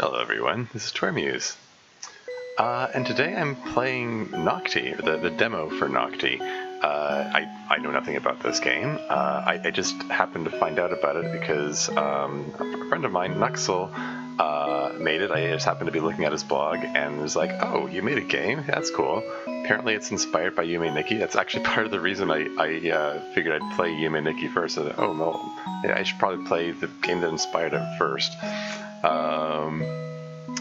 Hello everyone, this is Tormuse. And today I'm playing Nocti, the demo for Nocti. I know nothing about this game. I just happened to find out about it because a friend of mine, Nuxill, made it. I just happened to be looking at his blog and was like, oh, you made a game? That's cool. Apparently it's inspired by Yume Nikki. That's actually part of the reason I figured I'd play Yume Nikki first. So that, oh no, yeah, I should probably play the game that inspired it first.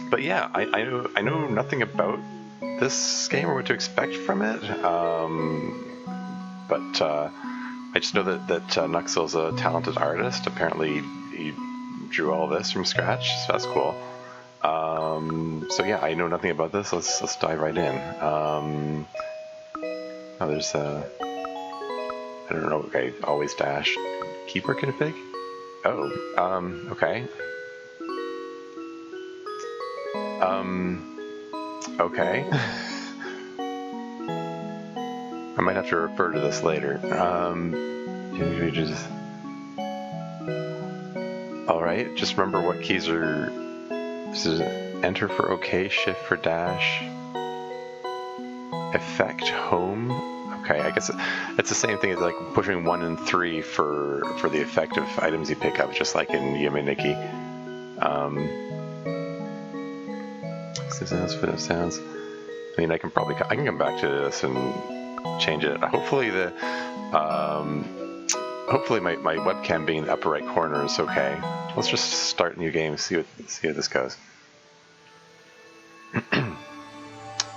But yeah, I know nothing about this game or what to expect from it. But I just know that Nuxill's a talented artist. Apparently, he drew all this from scratch, so that's cool. So yeah, I know nothing about this. Let's dive right in. Oh, there's I don't know. Okay, always dash. Keeper config. Oh, okay. Okay. I might have to refer to this later. Alright, just remember what keys are... This is enter for OK, shift for dash, effect, home. Okay, I guess it's the same thing as like pushing 1 and 3 for the effective items you pick up, just like in Yume Nikki. Sounds. I mean, I can come back to this and change it. Hopefully hopefully my webcam being in the upper right corner is okay. Let's just start a new game, see how this goes.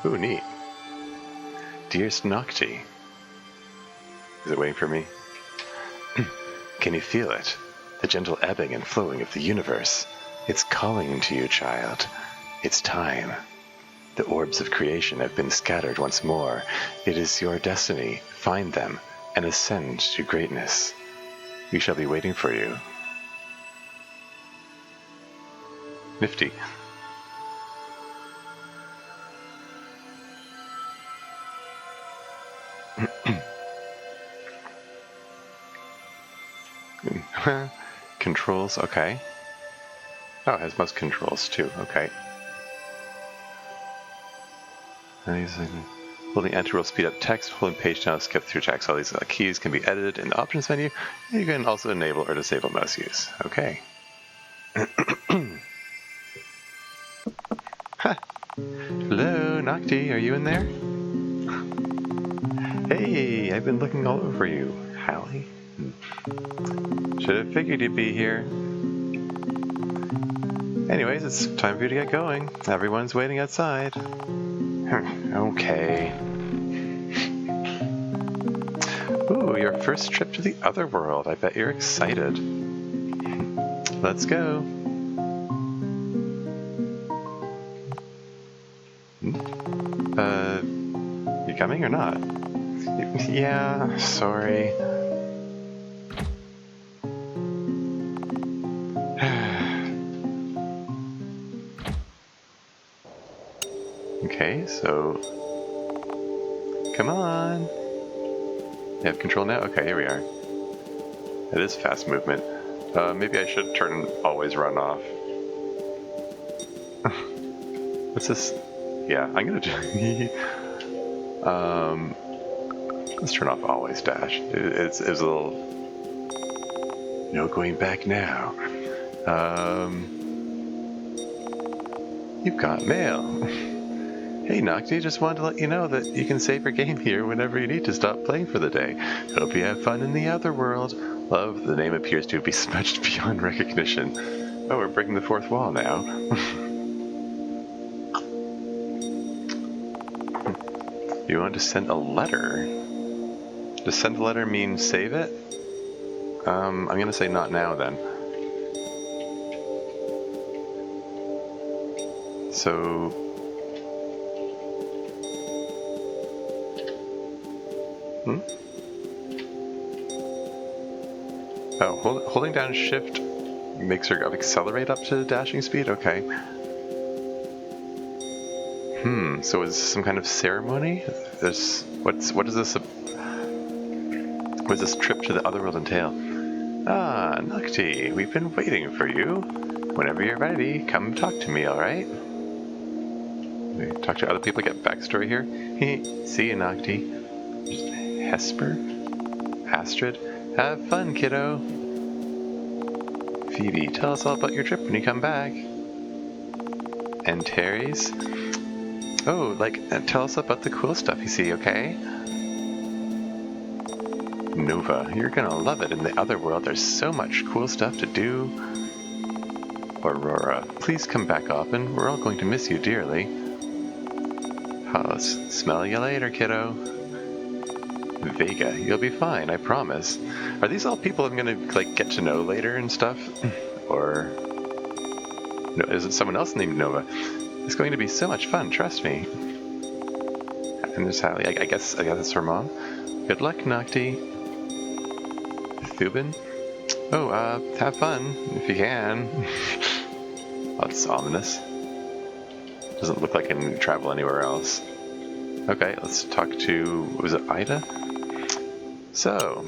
Ooh, neat. Dearest Nocti. Is it waiting for me? Can you feel it? The gentle ebbing and flowing of the universe. It's calling to you, child. It's time. The Orbs of Creation have been scattered once more. It is your destiny. Find them and ascend to greatness. We shall be waiting for you. Nifty. Controls, okay. Oh, it has mouse controls too, okay. Holding enter will speed up text, holding page down will skip through text. All these keys can be edited in the options menu. You can also enable or disable mouse use. Okay. Hello, Nocti, are you in there? Hey, I've been looking all over you, Hallie. Should have figured you'd be here. Anyways, it's time for you to get going. Everyone's waiting outside. Okay. Ooh, your first trip to the Otherworld. I bet you're excited. Let's go. You coming or not? Yeah, sorry. Okay, so... Come on! You have control now? Okay, here we are. It is fast movement. Maybe I should turn always run off. What's this? Yeah, I'm gonna do... let's turn off always dash. It's a little... No going back now. You've got mail. Hey Nocti, just wanted to let you know that you can save your game here whenever you need to stop playing for the day. Hope you have fun in the Otherworld. Love, the name appears to be smudged beyond recognition. Oh, we're breaking the fourth wall now. You want to send a letter? Does send a letter mean save it? I'm gonna say not now then. So... Oh, holding down shift makes her accelerate up to dashing speed? Okay. So is this some kind of ceremony? What does this trip to the Otherworld entail? Ah, Nocti, we've been waiting for you. Whenever you're ready, come talk to me, alright? Talk to other people, get backstory here. See you, Nocti. Hesper? Astrid? Have fun, kiddo. Phoebe, tell us all about your trip when you come back. And Terry's? Oh, tell us about the cool stuff you see, okay? Nova, you're gonna love it in the Otherworld. There's so much cool stuff to do. Aurora, please come back often. We're all going to miss you dearly. Hollis, smell you later, kiddo. Vega, you'll be fine, I promise. Are these all people I'm gonna get to know later and stuff? Or no, is it someone else named Nova? It's going to be so much fun, trust me. And there's Hallie. I guess it's her mom. Good luck, Nocti. Thubin? Oh, have fun if you can. Oh, it's ominous. Doesn't look like I can travel anywhere else. Okay, let's talk to, was it Ida? So,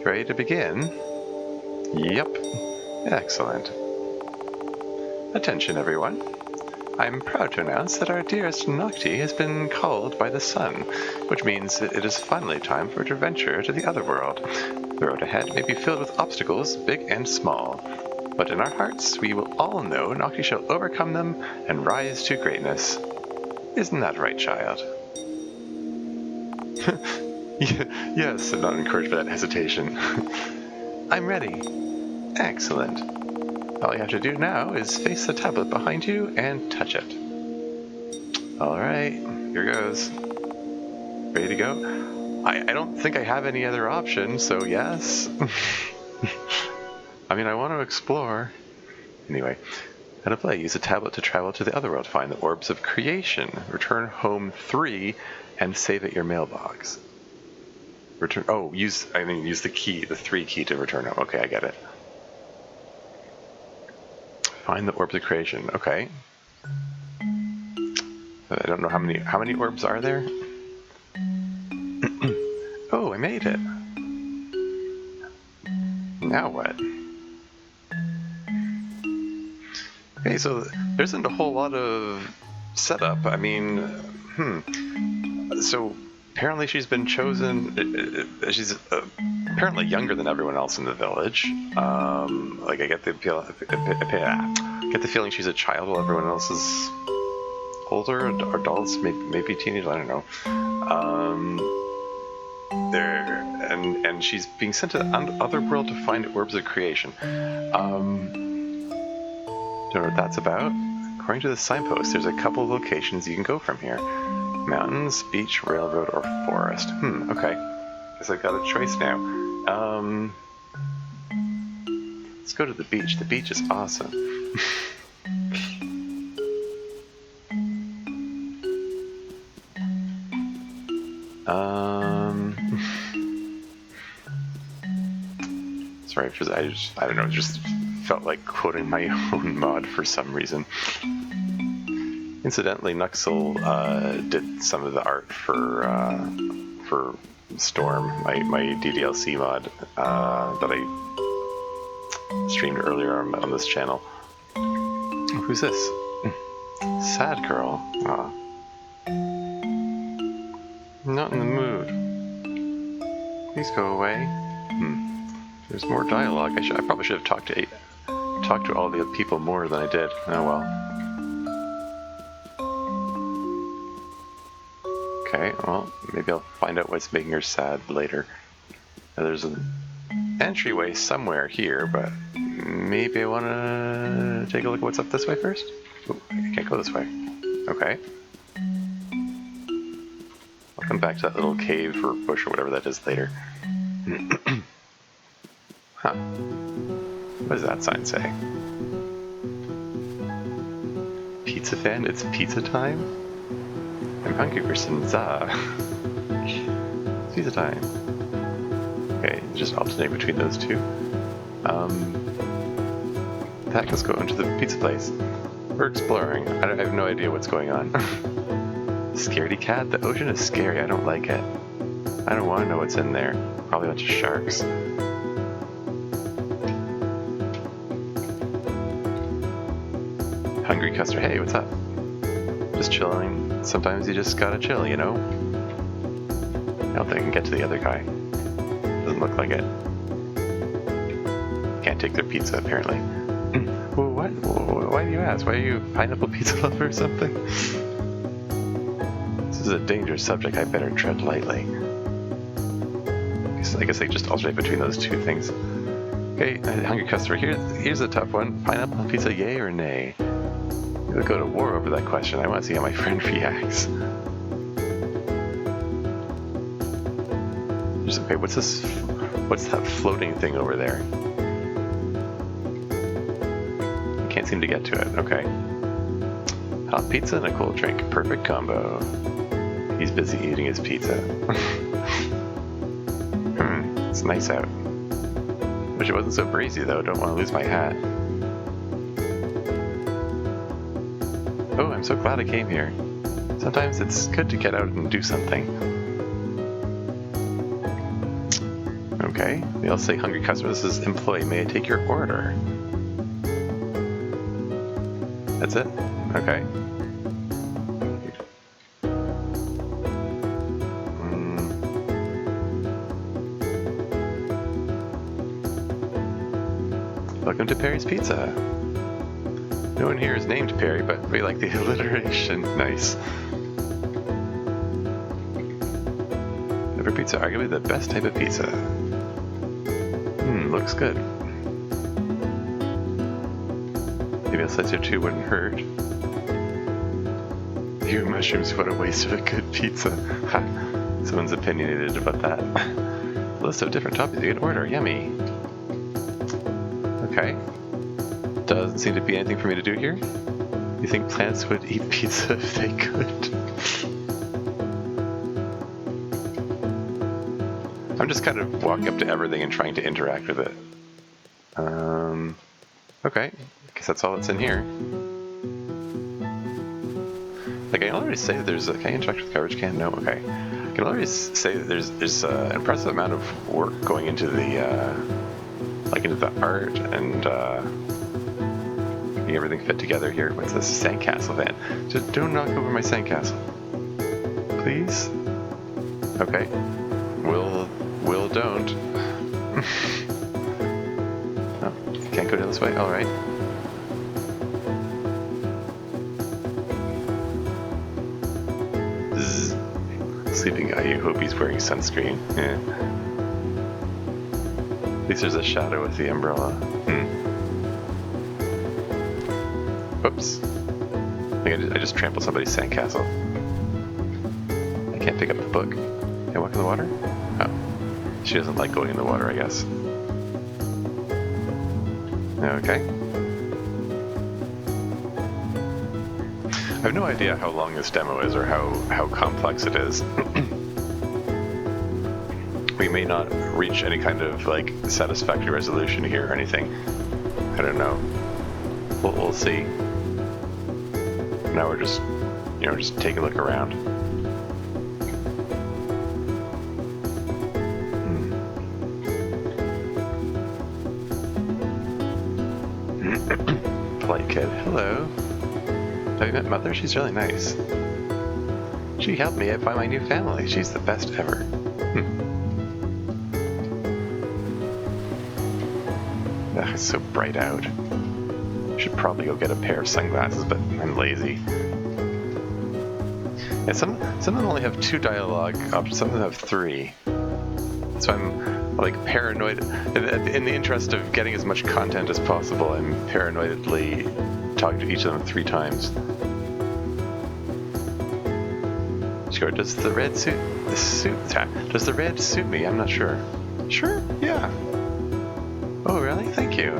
ready to begin? Yep. Excellent. Attention, everyone. I'm proud to announce that our dearest Nocti has been called by the sun, which means it is finally time for her to venture to the Otherworld. The road ahead may be filled with obstacles, big and small, but in our hearts we will all know Nocti shall overcome them and rise to greatness. Isn't that right, child? Yes, I'm not encouraged by that hesitation. I'm ready. Excellent. All you have to do now is face the tablet behind you and touch it. Alright, here goes. Ready to go? I don't think I have any other option, so yes. I mean, I want to explore. Anyway, how to play. Use the tablet to travel to the Otherworld. Find the Orbs of Creation. Return home 3 and save at your mailbox. Return. Oh, use the key, the 3 key to return home. Okay, I get it. Find the Orbs of Creation. Okay. I don't know how many orbs are there. Oh, I made it. Now what? Okay, so there isn't a whole lot of setup. I mean, So apparently she's been chosen. She's apparently younger than everyone else in the village. I get the feeling she's a child while everyone else is older, adults, maybe teenagers. I don't know. And she's being sent to the Otherworld to find Orbs of Creation. Don't know what that's about. According to the signpost, there's a couple of locations you can go from here. Mountains, beach, railroad, or forest. Okay. Guess I've got a choice now. Let's go to the beach. The beach is awesome. Sorry, I don't know, just felt like quoting my own mod for some reason. Incidentally, Nuxill did some of the art for Storm, my DDLC mod that I streamed earlier on this channel. Who's this? Sad girl. Aw. Not in the mood. Please go away. There's more dialogue. I probably should have talked to all the people more than I did. Oh well. Okay, well, maybe I'll find out what's making her sad later. Now, there's an entryway somewhere here, but maybe I want to take a look at what's up this way first? Ooh, I can't go this way. Okay. I'll come back to that little cave or bush or whatever that is later. Huh. What does that sign say? Pizza fan? It's pizza time? I'm hungry for some za. It's pizza time. Okay, just alternate between those two. Let's go into the pizza place. We're exploring. I have no idea what's going on. Scaredy cat? The ocean is scary. I don't like it. I don't want to know what's in there. Probably a bunch of sharks. Hungry Custer, hey, what's up? Just chilling. Sometimes you just gotta chill, you know? I don't think I can get to the other guy. Doesn't look like it. Can't take their pizza, apparently. Well, what? Why do you ask? Why are you a pineapple pizza lover or something? This is a dangerous subject. I better tread lightly. I guess I just alternate between those two things. Okay, Hungry Customer, here's a tough one. Pineapple pizza, yay or nay? We'll go to war over that question. I want to see how my friend reacts. Okay, what's this? What's that floating thing over there? I can't seem to get to it. Okay. Hot pizza and a cold drink. Perfect combo. He's busy eating his pizza. It's nice out. Wish it wasn't so breezy though. Don't want to lose my hat. Oh, I'm so glad I came here. Sometimes it's good to get out and do something. Okay, they'll say hungry customer. This is employee. May I take your order? That's it? Okay. Welcome to Perry's Pizza. No one here is named Perry, but we like the alliteration. Nice. Pepper pizza, arguably the best type of pizza. Looks good. Maybe a slice or two wouldn't hurt. Ew, mushrooms, what a waste of a good pizza. Ha! Someone's opinionated about that. A list of different toppings you can order. Yummy. Okay. Doesn't seem to be anything for me to do here. You think plants would eat pizza if they could? I'm just kind of walking up to everything and trying to interact with it. Okay. Guess that's all that's in here. Like, I can already say that there's a... Can I interact with the garbage can? No? Okay. I can already say that there's an impressive amount of work going into the, into the art and, getting everything fit together here. What's this? Sandcastle van. Just don't knock over my sandcastle. Please? Okay. Will don't. Oh, can't go down this way? Alright. Sleeping guy, you hope he's wearing sunscreen. Yeah. At least there's a shadow with the umbrella. Oops. I think I just trampled somebody's sandcastle. I can't pick up the book. Can I walk in the water? Oh. She doesn't like going in the water, I guess. Okay. I have no idea how long this demo is or how complex it is. We may not reach any kind of, like, satisfactory resolution here or anything. I don't know. We'll see. Now we're just, just take a look around. Polite kid. Hello. Have you met Mother? She's really nice. She helped me find my new family. She's the best ever. Ugh, it's so bright out. Should probably go get a pair of sunglasses, but I'm lazy. Yeah, some of them only have 2 dialogue options, some of them have 3. So I'm like paranoid. In the interest of getting as much content as possible, I'm paranoidly talking to each of them 3 times. Sure, does the red suit does the red suit me? I'm not sure. Sure, yeah. Oh really? Thank you.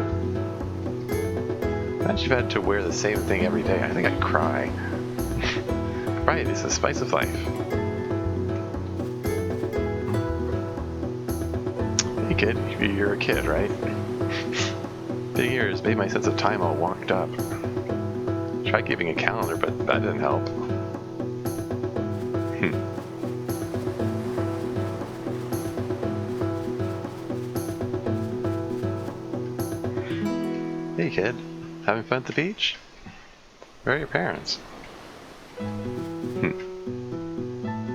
Imagine you've had to wear the same thing every day. I think I'd cry. Right, it's the spice of life. Hey kid, you're a kid, right? Being here has made my sense of time all wonked up. Tried giving a calendar, but that didn't help. Hey kid, having fun at the beach? Where are your parents?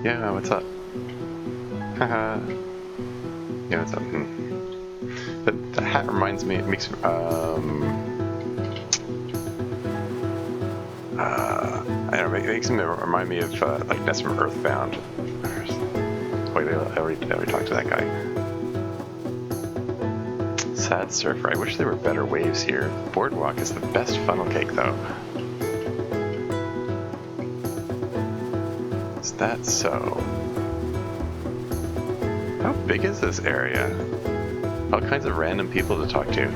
Yeah, what's up? Haha. Yeah, what's up? But the hat reminds me, it makes I don't know, it makes him remind me of like that's from Earthbound. Wait, I already talked to that guy. Sad Surfer. I wish there were better waves here. Boardwalk is the best funnel cake, though. Is that so? How big is this area? All kinds of random people to talk to.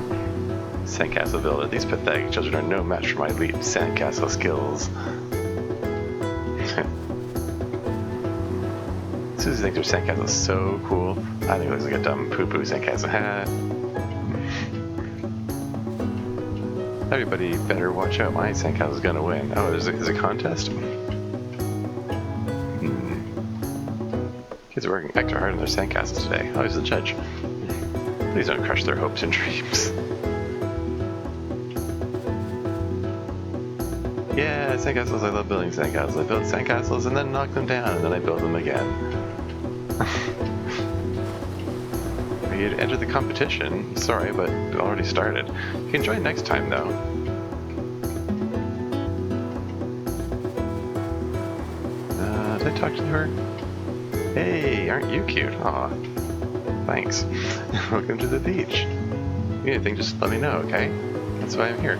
Sandcastle Villa. These pathetic children are no match for my elite sandcastle skills. Susie thinks her sandcastle is so cool. I think it looks like a dumb poo-poo sandcastle hat. Everybody better watch out. My sandcastle's gonna win. Oh, there's a contest? Kids are working extra hard on their sandcastles today. Oh, he's the judge. Please don't crush their hopes and dreams. Yeah, sandcastles. I love building sandcastles. I build sandcastles and then knock them down, and then I build them again. You had entered the competition. Sorry, but it already started. You can join next time, though. Did I talk to her? Hey, aren't you cute? Aw, thanks. Welcome to the beach. If you need anything, just let me know, okay? That's why I'm here.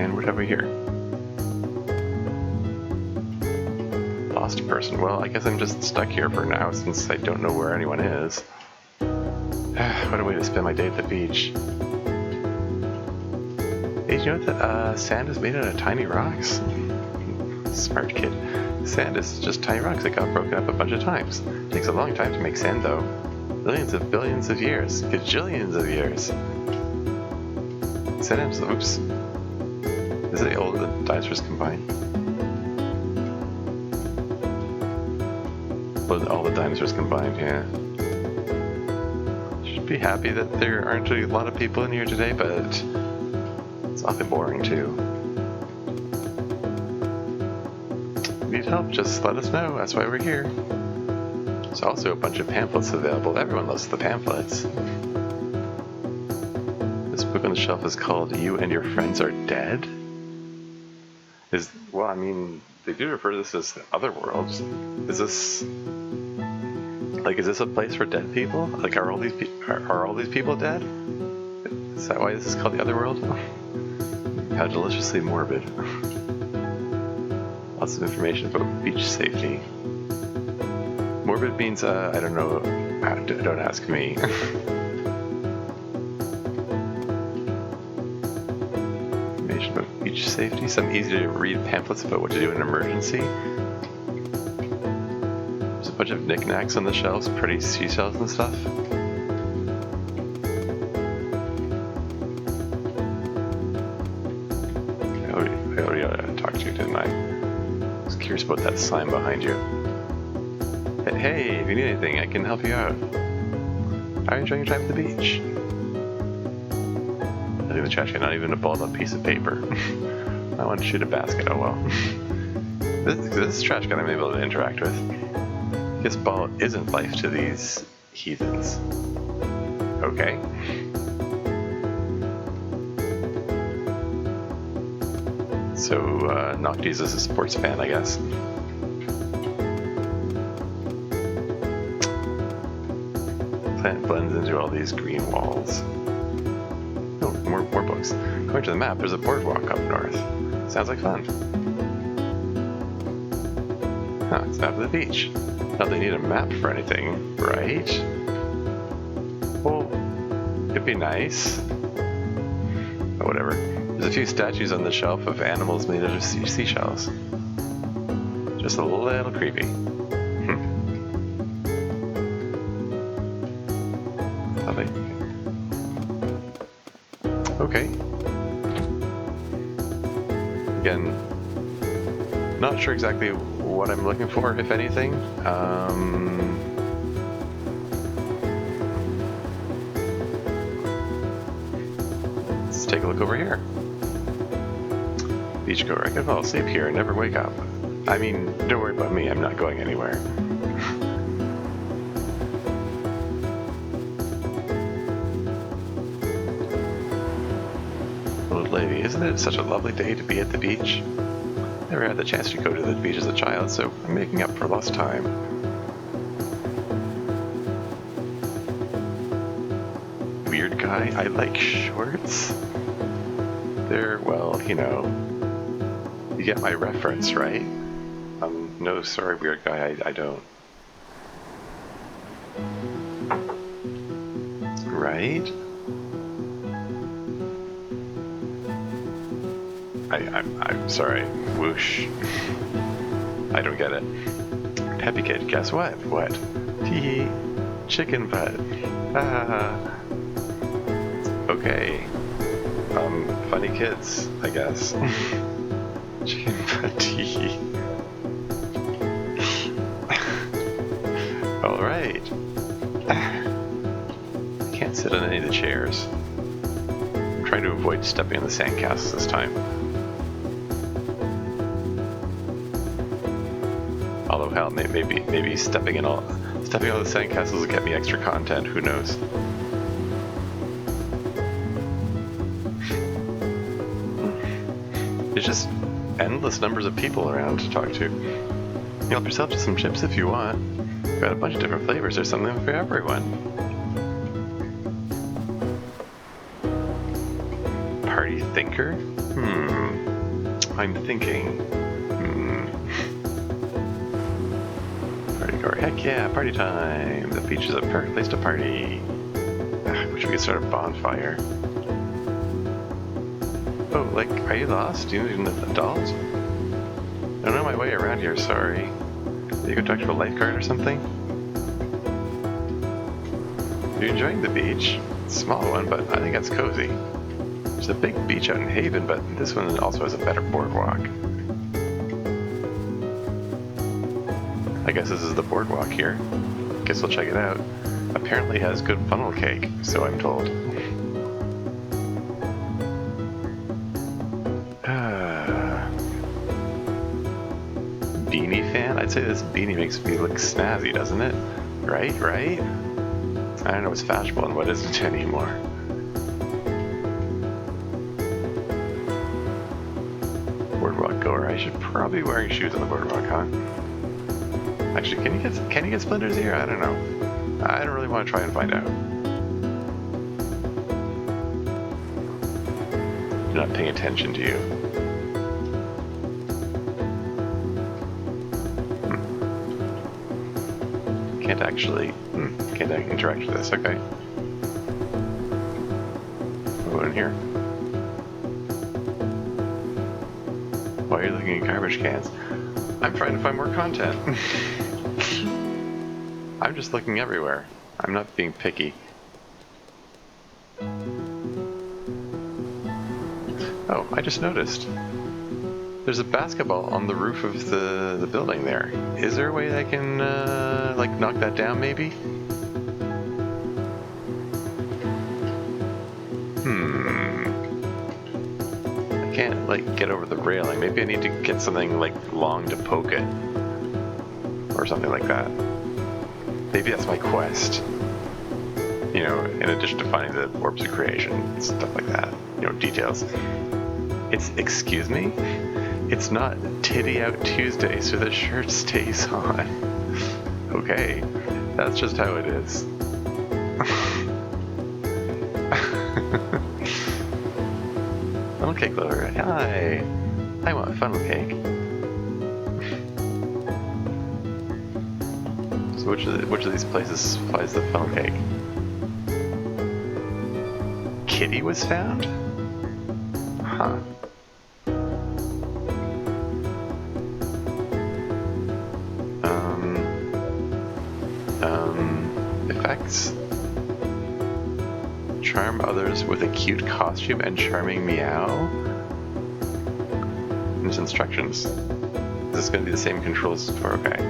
And what have we here? Lost person. Well, I guess I'm just stuck here for now since I don't know where anyone is. What a way to spend my day at the beach. Hey, you know that sand is made out of tiny rocks? Smart kid. Sand is just tiny rocks that got broken up a bunch of times. It takes a long time to make sand, though. Millions of billions of years. Gajillions of years. Sand, oops. Is it all the dinosaurs combined? All the dinosaurs combined, yeah. Should be happy that there aren't a lot of people in here today, but it's awfully boring too. Need help, just let us know, that's why we're here. There's also a bunch of pamphlets available. Everyone loves the pamphlets. This book on the shelf is called You and Your Friends Are Dead? Well, I mean, they do refer to this as the Otherworld. Is this a place for dead people? Like, are all these people dead? Is that why this is called the Otherworld? How deliciously morbid. Lots of information about beach safety. Morbid means, I don't know, don't ask me. Information about beach safety, some easy to read pamphlets about what to do in an emergency. There's a bunch of knickknacks on the shelves, pretty seashells and stuff. I already talked to you, didn't I? I was curious about that sign behind you. Hey, if you need anything, I can help you out. How are you enjoying your time at the beach? I think the trash can, not even a balled up piece of paper. I want to shoot a basket, oh well. This trash can I'm able to interact with. This ball isn't life to these heathens. Okay. So, Nocti's is a sports fan, I guess. Plant blends into all these green walls. Oh, more books. According to the map, there's a boardwalk up north. Sounds like fun. Huh, it's a map of the beach. Not they need a map for anything, right? Well, it'd be nice. But whatever. There's a few statues on the shelf of animals made out of seashells. Just a little creepy. Lovely. Okay. Again, not sure exactly what I'm looking for, if anything. Let's take a look over here. Beachgoer, I could fall asleep here and never wake up. I mean, don't worry about me, I'm not going anywhere. Old lady, isn't it such a lovely day to be at the beach? Never had the chance to go to the beach as a child, so I'm making up for lost time. Weird guy, I like shorts. They're, well, you know, you get my reference, right? No, sorry, weird guy, I don't. Right? I'm sorry. Whoosh. I don't get it. Happy kid, guess what? What? Tee. Chicken butt. Ah. Okay. Funny kids, I guess. Chicken butt tee. Alright. Can't sit on any of the chairs. I'm trying to avoid stepping on the sandcastles this time. Although hell, maybe stepping on the sandcastles will get me extra content, who knows. There's just endless numbers of people around to talk to. Help yourself to some chips if you want. Got a bunch of different flavors, there's something for everyone. Party thinker? I'm thinking. Partygoer, heck yeah, party time! The beach is a perfect place to party. Wish we could start a bonfire. Oh, like, are you lost? Do you need an adult? I don't know my way around here, sorry. You could talk to a lifeguard or something? You're enjoying the beach? It's a small one, but I think it's cozy. There's a big beach out in Haven, but this one also has a better boardwalk. I guess this is the boardwalk here. Guess we'll check it out. Apparently has good funnel cake, so I'm told. Beanie fan? I'd say this beanie makes me look snazzy, doesn't it? Right? I don't know what's fashionable and what isn't anymore. Boardwalk goer. I should probably be wearing shoes on the boardwalk, huh? Actually, can you get splinters here? I don't know. I don't really want to try and find out. I'm not paying attention to you. Can't actually, can't interact with this, okay. We'll go in here. Why are you looking at garbage cans? I'm trying to find more content. I'm just looking everywhere. I'm not being picky. Oh, I just noticed. There's a basketball on the roof of the building there. Is there a way I can, like, knock that down, maybe? I can't, like, get over the railing. Maybe I need to get something, like, long to poke it. Or something like that. Maybe that's my quest. You know, in addition to finding the Orbs of Creation, stuff like that. You know, details. Excuse me? It's not Titty Out Tuesday, so the shirt stays on. Okay, that's just how it is. Funnel cake lover, hi! I want funnel cake. So which of these places supplies the funnel cake? Kitty was found? Huh. Effects. Charm others with a cute costume and charming meow. And there's instructions. Is this going to be the same controls for okay?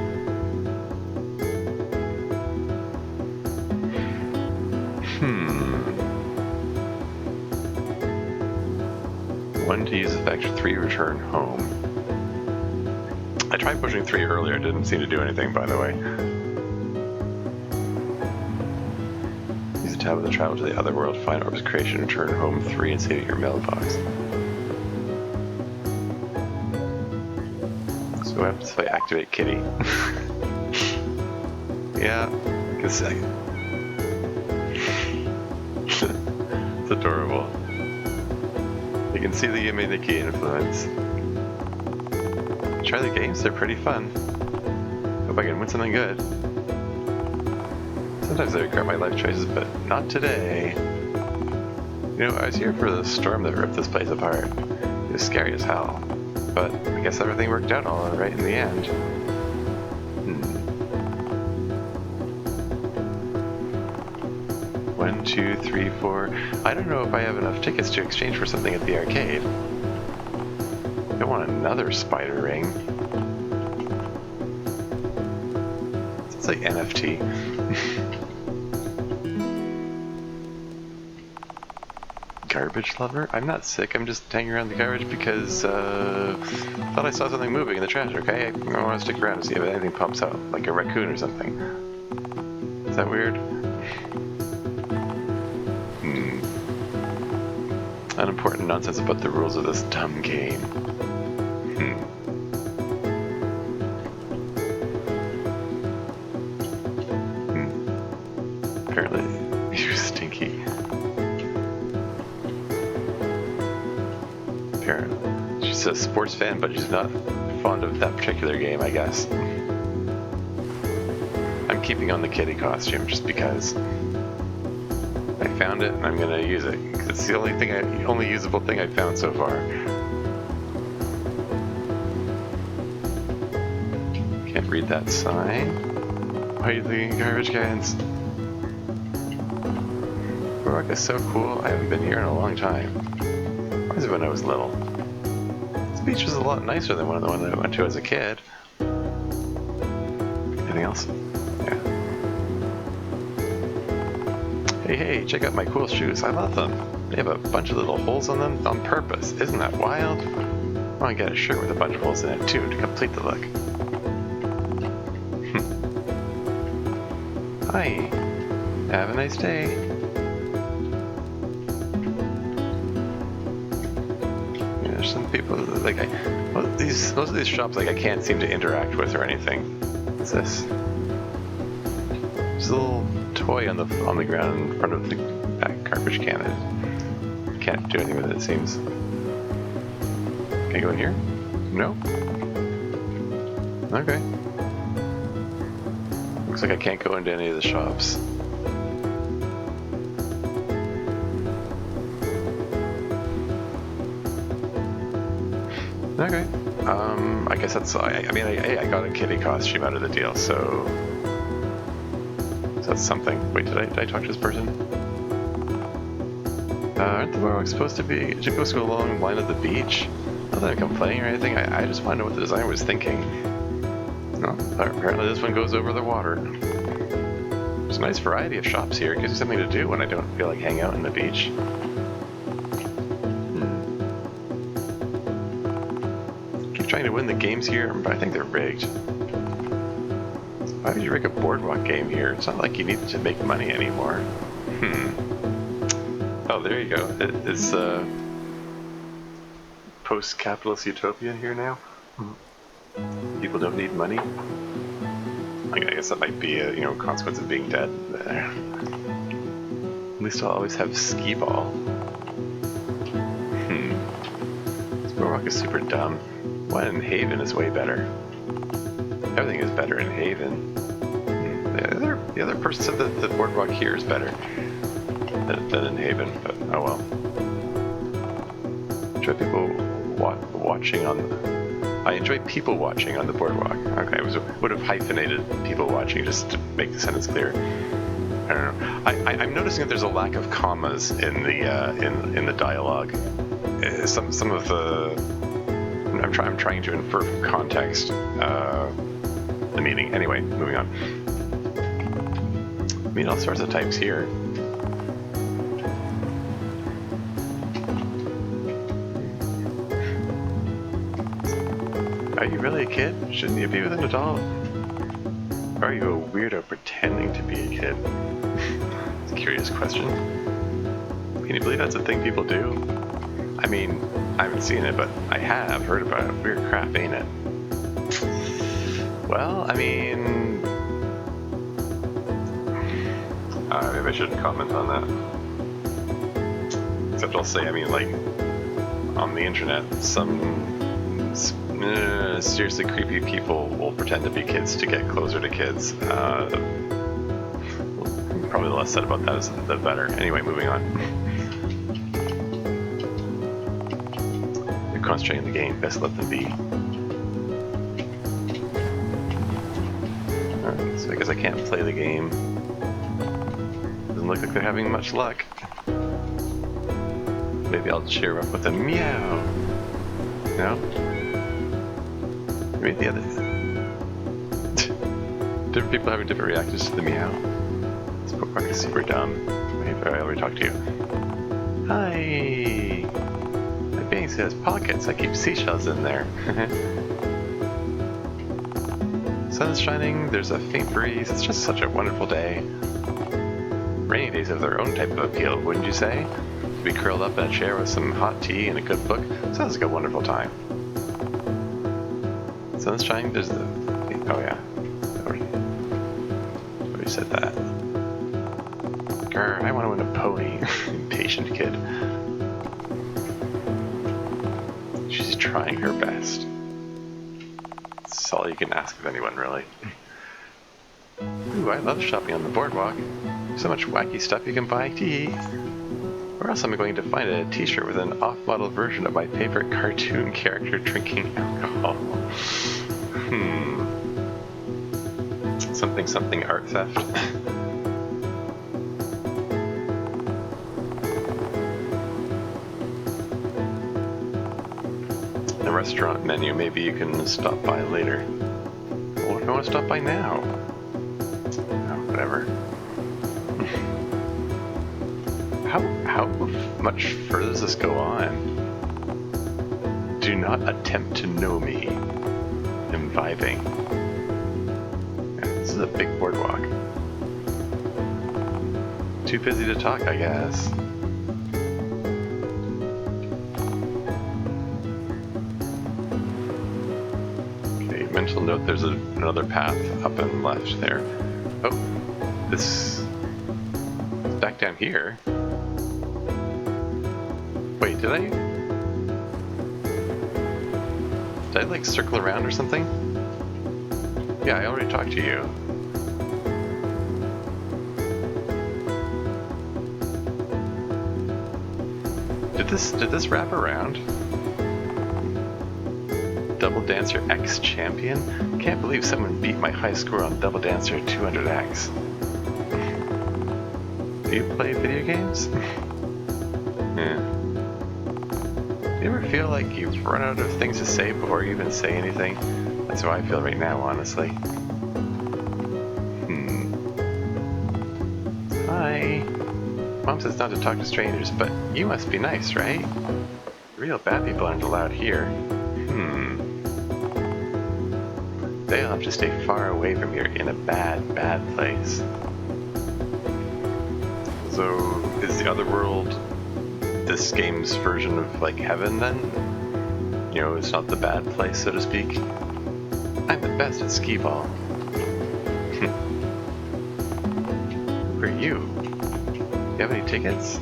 1 to use effect, 3 return home. I tried pushing 3 earlier, it didn't seem to do anything, by the way. Use the tab to travel to the Otherworld, find Orbs of Creation, return home 3 and save it in your mailbox. So what happens if I activate Kitty? Yeah, I can see. It's adorable. You can see the Yume-Nikki influence. Try the games, they're pretty fun. Hope I can win something good. Sometimes I regret my life choices, but not today. You know, I was here for the storm that ripped this place apart. It was scary as hell. But I guess everything worked out all right in the end. 1, 2, 3, 4. I don't know if I have enough tickets to exchange for something at the arcade. I want another spider ring. It's like NFT. Garbage lover? I'm not sick, I'm just hanging around the garbage because, thought I saw something moving in the trash, okay? I want to stick around to see if anything pops out, like a raccoon or something. Is that weird? Unimportant nonsense about the rules of this dumb game. Apparently, you're stinky. Apparently. She's a sports fan, but she's not fond of that particular game, I guess. I'm keeping on the kitty costume just because. I found it and I'm gonna use it. It's the only usable thing I've found so far. Can't read that sign. Why are you thinking garbage cans? Boardwalk is so cool. I haven't been here in a long time. Reminds me when I was little. This beach was a lot nicer than one of the ones I went to as a kid. Anything else? Yeah. Hey, check out my cool shoes. I love them. They have a bunch of little holes on them on purpose. Isn't that wild? I want to get a shirt with a bunch of holes in it too to complete the look. Hi. Have a nice day. Yeah, there's some people like most of these shops like I can't seem to interact with or anything. What's this? There's a little toy on the ground in front of the back garbage can. I can't do anything with it, it seems. Can I go in here? No? Okay. Looks like I can't go into any of the shops. Okay. I guess that's. I got a kitty costume out of the deal, so that's something. Wait, did I talk to this person? Aren't the boardwalks supposed to be supposed to go along the line of the beach? Not that I'm complaining or anything. I just want to know what the designer was thinking. No, apparently this one goes over the water. There's a nice variety of shops here. It gives me something to do when I don't feel like hanging out on the beach. Keep trying to win the games here, but I think they're rigged. Why would you rig a boardwalk game here? It's not like you need to make money anymore. Oh, there you go. It's post-capitalist utopia here now. People don't need money. I guess that might be a consequence of being dead. At least I'll always have skee ball. This boardwalk is super dumb. One in Haven is way better. Everything is better in Haven. The other person said that the boardwalk here is better than in Haven, but oh well. Enjoy people watching on. I enjoy people watching on the boardwalk. Okay, would have hyphenated people watching just to make the sentence clear. I don't know. I'm noticing that there's a lack of commas in the dialogue. Some of the I'm trying to infer from context the meaning. Anyway, moving on. I mean all sorts of types here. Are you really a kid? Shouldn't you be with an adult? Or are you a weirdo pretending to be a kid? It's a curious question. Can you believe that's a thing people do? I mean, I haven't seen it, but I have heard about it. Weird crap, ain't it? Well, I mean... maybe I shouldn't comment on that. Except I'll say, I mean, like, on the internet, some seriously creepy people will pretend to be kids to get closer to kids. Probably the less said about that is the better. Anyway, moving on. They're concentrating on the game. Best let them be. Alright, so I guess I can't play the game. Doesn't look like they're having much luck. Maybe I'll cheer up with a meow. No? Maybe the other... different people having different reactions to the meow. This bookmark is super dumb. Maybe I already talked to you. Hi! My bangs has pockets. I keep seashells in there. Sun's shining, there's a faint breeze. It's just such a wonderful day. Rainy days have their own type of appeal, wouldn't you say? To be curled up in a chair with some hot tea and a good book sounds like a wonderful time. Sun's shining, there's the... oh yeah. Already said that. Grr, I want to win a pony. Impatient kid. She's trying her best. That's all you can ask of anyone, really. Ooh, I love shopping on the boardwalk. So much wacky stuff you can buy. Tee. Or else I'm going to find a t-shirt with an off-model version of my favorite cartoon character drinking alcohol. Something art theft. The restaurant menu, maybe you can stop by later. Well, if I want to stop by now. Oh, whatever. How much further does this go on? Do not attempt to know me. I'm vibing. Yeah, this is a big boardwalk. Too busy to talk, I guess. Okay, mental note, there's another path up and left there. Oh, this is back down here. Wait, did I like circle around or something? Yeah, I already talked to you. Did this wrap around? Double Dancer X champion? Can't believe someone beat my high score on Double Dancer 200X. Do you play video games? Yeah. Do you ever feel like you've run out of things to say before you even say anything? That's how I feel right now, honestly. Hi. Mom says not to talk to strangers, but you must be nice, right? Real bad people aren't allowed here. They'll have to stay far away from here in a bad, bad place. So, is the Otherworld this game's version of, like, heaven, then? You know, it's not the bad place, so to speak? I'm the best at skee-ball. Who are you? Do you have any tickets? I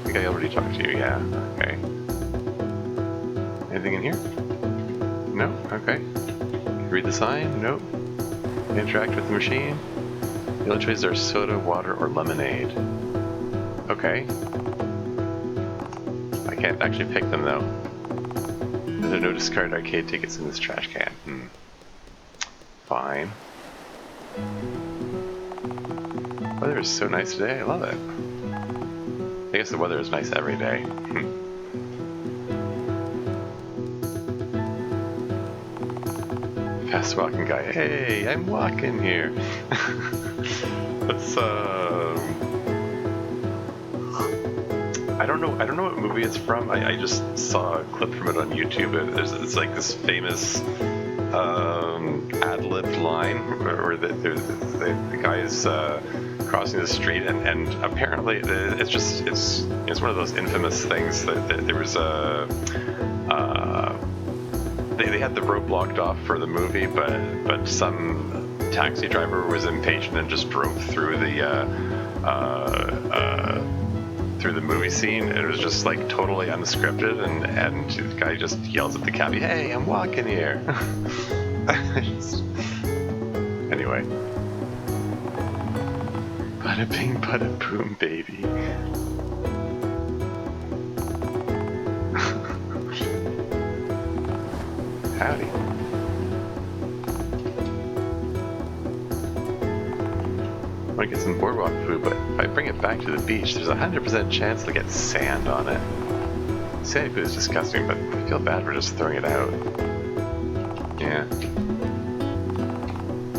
think I already talked to you, yeah, okay. Anything in here? No? Okay. Can you read the sign? Nope. Interact with the machine? The only choices are soda, water, or lemonade. Okay. I can't actually pick them though. There are no discarded arcade tickets in this trash can. Fine. Weather is so nice today, I love it. I guess the weather is nice every day. Fast walking guy. Hey, I'm walking here. Let's I don't know what movie it's from. I just saw a clip from it on YouTube. It's like this famous ad-libbed line where the guy is crossing the street, and apparently it's one of those infamous things that there was a they had the road blocked off for the movie, but some taxi driver was impatient and just drove through the movie scene, and it was just like totally unscripted, and the guy just yells at the cabbie, "Hey, I'm walking here." Anyway. Bada bing, bada boom, baby. Howdy. I want to get some boardwalk food, but if I bring it back to the beach, there's a 100% chance to get sand on it. Sandy food is disgusting, but I feel bad for just throwing it out. Yeah.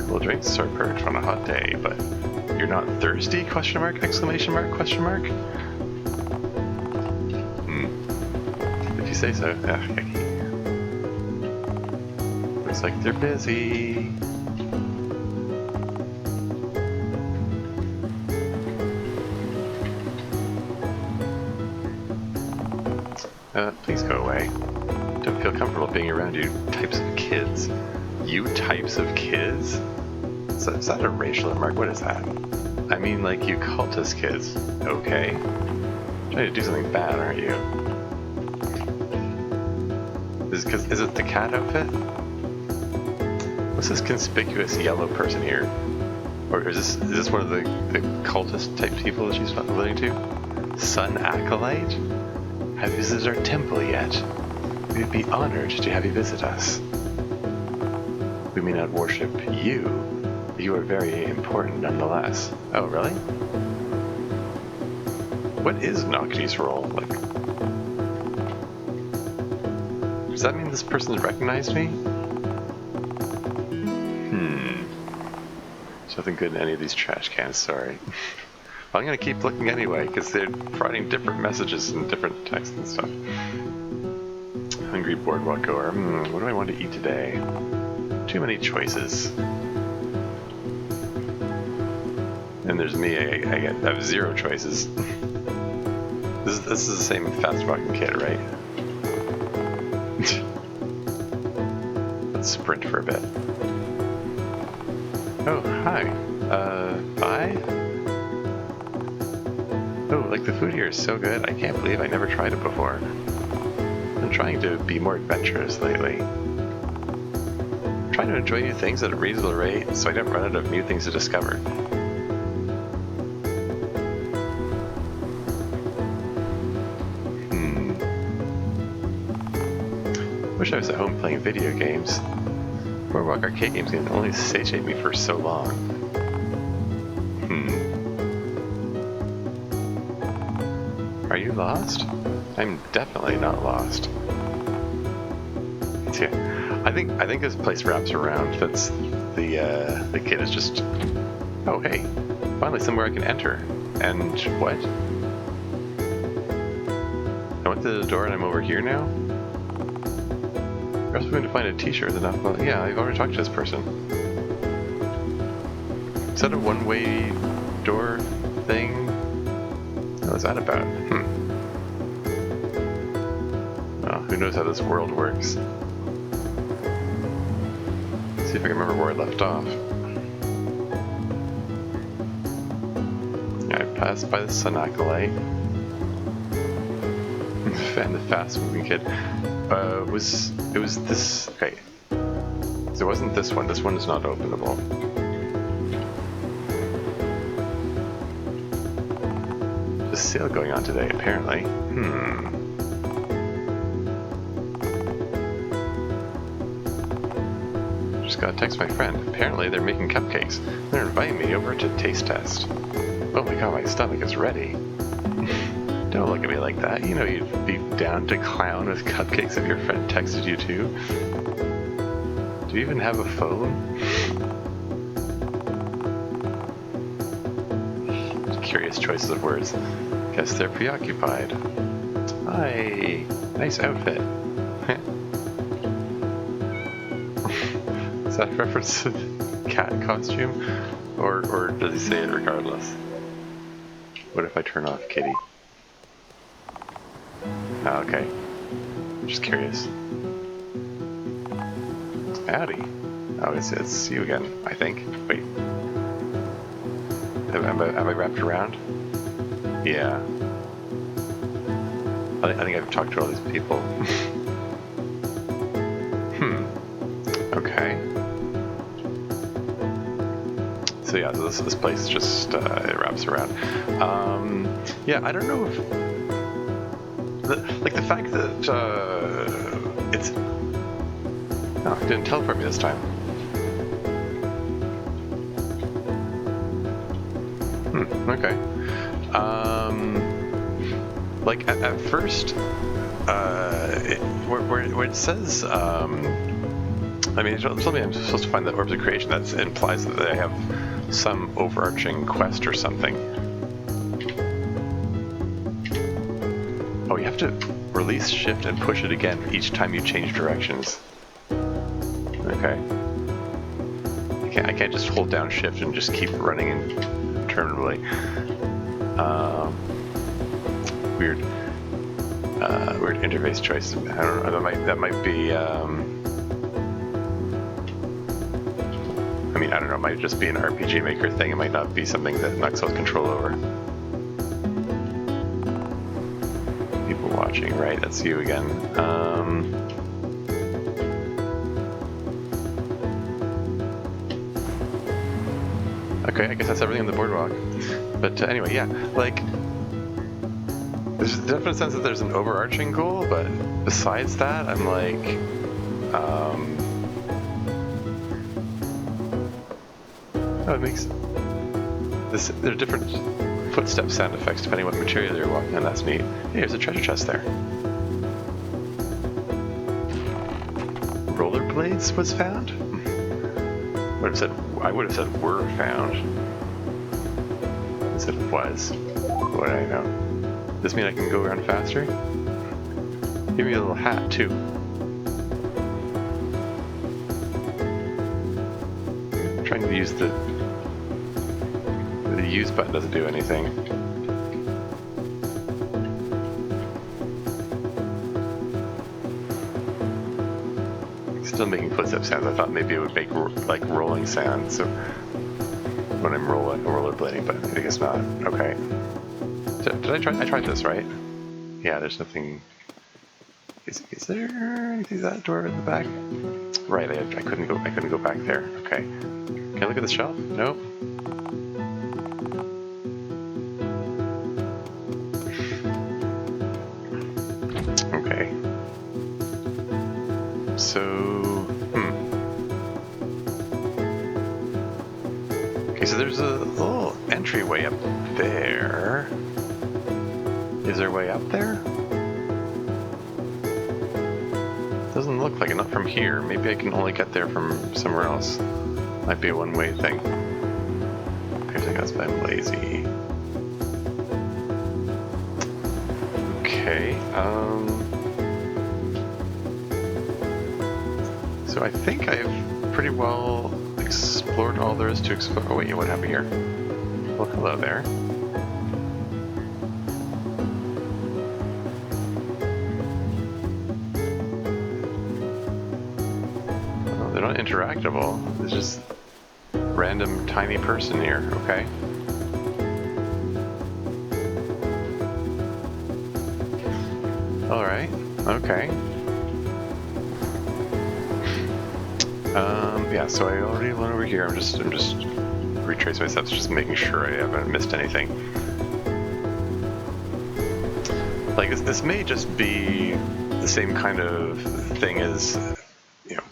Cool drinks are perfect on a hot day, but you're not thirsty? Question mark? Exclamation mark? Question mark? If you say so. Looks like they're busy. Please go away. Don't feel comfortable being around you types of kids. You types of kids? Is that a racial remark? What is that? I mean, like, you cultist kids. Okay. Trying to do something bad, aren't you? Is it the cat outfit? What's this conspicuous yellow person here? Or is this one of the cultist type people that she's alluding to? Sun Acolyte? Have you visited our temple yet? We'd be honored to have you visit us. We may not worship you, but you are very important nonetheless. Oh, really? What is Nocti's role? Like, does that mean this person's recognized me? There's nothing good in any of these trash cans, sorry. I'm gonna keep looking anyway, because they're providing different messages and different texts and stuff. Hungry boardwalk goer. What do I want to eat today? Too many choices. And there's me, I have 0 choices. This is the same fast walking kid, right? Let's sprint for a bit. Oh, hi. Bye? Oh, like the food here is so good. I can't believe I never tried it before. I'm trying to be more adventurous lately. I'm trying to enjoy new things at a reasonable rate so I don't run out of new things to discover. Wish I was at home playing video games. Boardwalk arcade games can only satiate me for so long. Are you lost? I'm definitely not lost. Yeah, I think this place wraps around. That's the kid is just. Oh hey, finally somewhere I can enter. And what? I went to the door and I'm over here now. I was going to find a T-shirt enough. Well, yeah, I've already talked to this person. Is that a one-way door thing? What's that about? Well, who knows how this world works. Let's see if I can remember where I left off. Yeah, I passed by the Sun Acolyte. And the fast-moving kid. It was this. Okay. So it wasn't this one. This one is not openable. There's a sale going on today, apparently. Just got a text from my friend. Apparently they're making cupcakes. They're inviting me over to taste test. Oh my god, my stomach is ready. Don't look at me like that. You know you'd be down to clown with cupcakes if your friend texted you too. Do you even have a phone? Curious choices of words. Guess they're preoccupied. Hi, nice outfit. Is that a reference to the cat costume? Or does he say it regardless? What if I turn off Kitty? Oh, okay. Just curious. Howdy. Oh, it's you again, I think. Wait. Am I wrapped around? Yeah. I think I've talked to all these people. Okay. So yeah, this place just it wraps around. Yeah, I don't know if the fact that it's oh, it didn't teleport me this time. Okay. Like at first, where it says, I mean, it told me I'm supposed to find the Orbs of Creation. That implies that I have some overarching quest or something. Oh, you have to release shift and push it again each time you change directions. Okay. I can't just hold down shift and just keep running interminably. Weird interface choices. I don't know. That might be. I mean, I don't know. It might just be an RPG Maker thing. It might not be something that Nuxill has control over. People watching, right? That's you again. Okay, I guess that's everything on the boardwalk. But anyway, yeah, like, there's a definite sense that there's an overarching goal, but besides that, I'm like, oh, it makes this. There are different footstep sound effects depending on what material you're walking on. That's neat. Hey, there's a treasure chest there. Rollerblades was found. I would have said were found. Instead of was. What do I know? Does this mean I can go around faster? Give me a little hat too. I'm trying to use the use button doesn't do anything. Still making footstep sounds. I thought maybe it would make like rolling sounds. So when I'm rollerblading, but I guess not. Okay. Did I try? I tried this, right? Yeah. There's nothing. Is there anything to that door in the back? Right. I couldn't go. I couldn't go back there. Okay. Can I look at the shelf? Nope. Okay. So. Okay, so there's a little entryway up there. Is there a way up there? Doesn't look like it, not from here. Maybe I can only get there from somewhere else. Might be a one-way thing. I think that's why I'm lazy. Okay, so I think I've pretty well explored all there is to explore. Oh wait, what happened here? Well, hello there. Oh, they're not interactable. It's just random tiny person here. Okay. All right. Okay. Yeah, so I already went over here. I'm just retracing my steps, just making sure I haven't missed anything. Like this may just be the same kind of thing as, you know,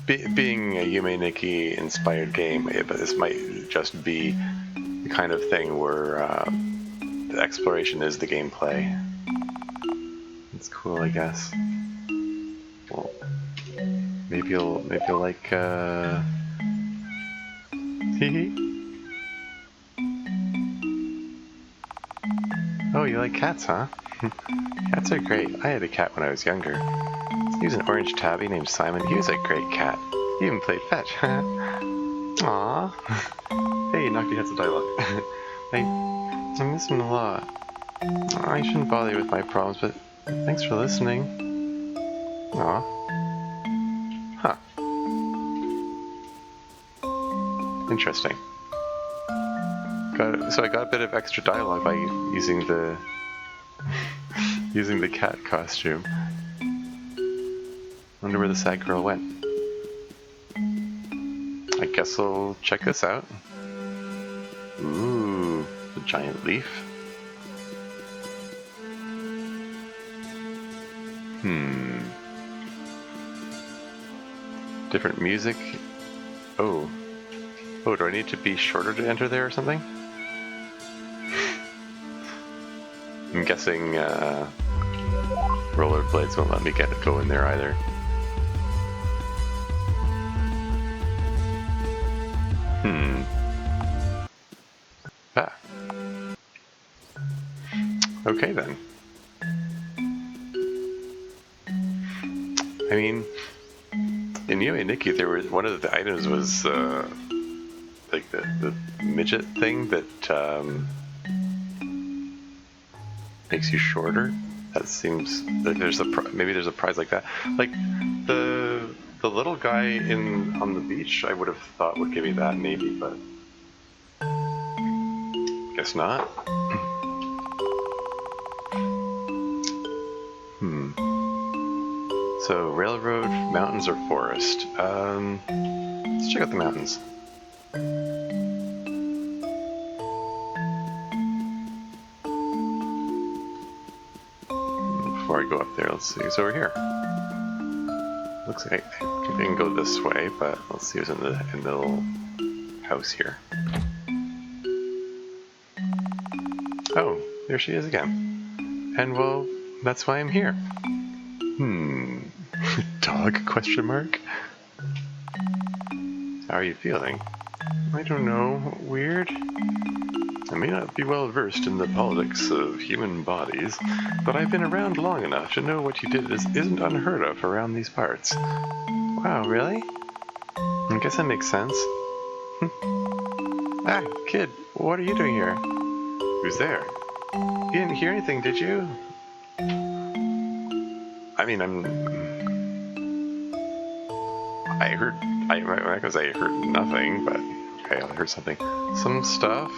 being a Yume Nikki inspired game, but this might just be the kind of thing where the exploration is the gameplay. It's cool, I guess. Well, maybe you'll like Oh, you like cats, huh? Cats are great. I had a cat when I was younger. He was an orange tabby named Simon. He was a great cat. He even played fetch. Aww. Hey, Nocti had some dialogue. I miss him a lot. I shouldn't bother you with my problems, but thanks for listening. Aw. Huh. Interesting. So I got a bit of extra dialogue by using the using the cat costume. Wonder where the sad girl went. I guess I'll check this out. Ooh, the giant leaf. Different music. Oh. Oh, do I need to be shorter to enter there or something? I'm guessing rollerblades won't let me go in there either. Ah. Okay then. I mean, in Yo Nikki, there was one of the items was like the midget thing that makes you shorter. That seems like maybe there's a prize like that. Like the little guy on the beach, I would have thought would give me that maybe, but guess not. So railroad, mountains, or forest? Let's check out the mountains. Before I go up there, let's see who's over here. Looks like I can go this way, but let's see who's in the little house here. Oh, there she is again. And well, that's why I'm here. Dog? Question mark? How are you feeling? I don't know. Weird? I may not be well versed in the politics of human bodies, but I've been around long enough to know what you did isn't unheard of around these parts. Wow, really? I guess that makes sense. Ah, kid, what are you doing here? Who's there? You didn't hear anything, did you? I mean, I heard nothing, but okay, I heard something. Some stuff.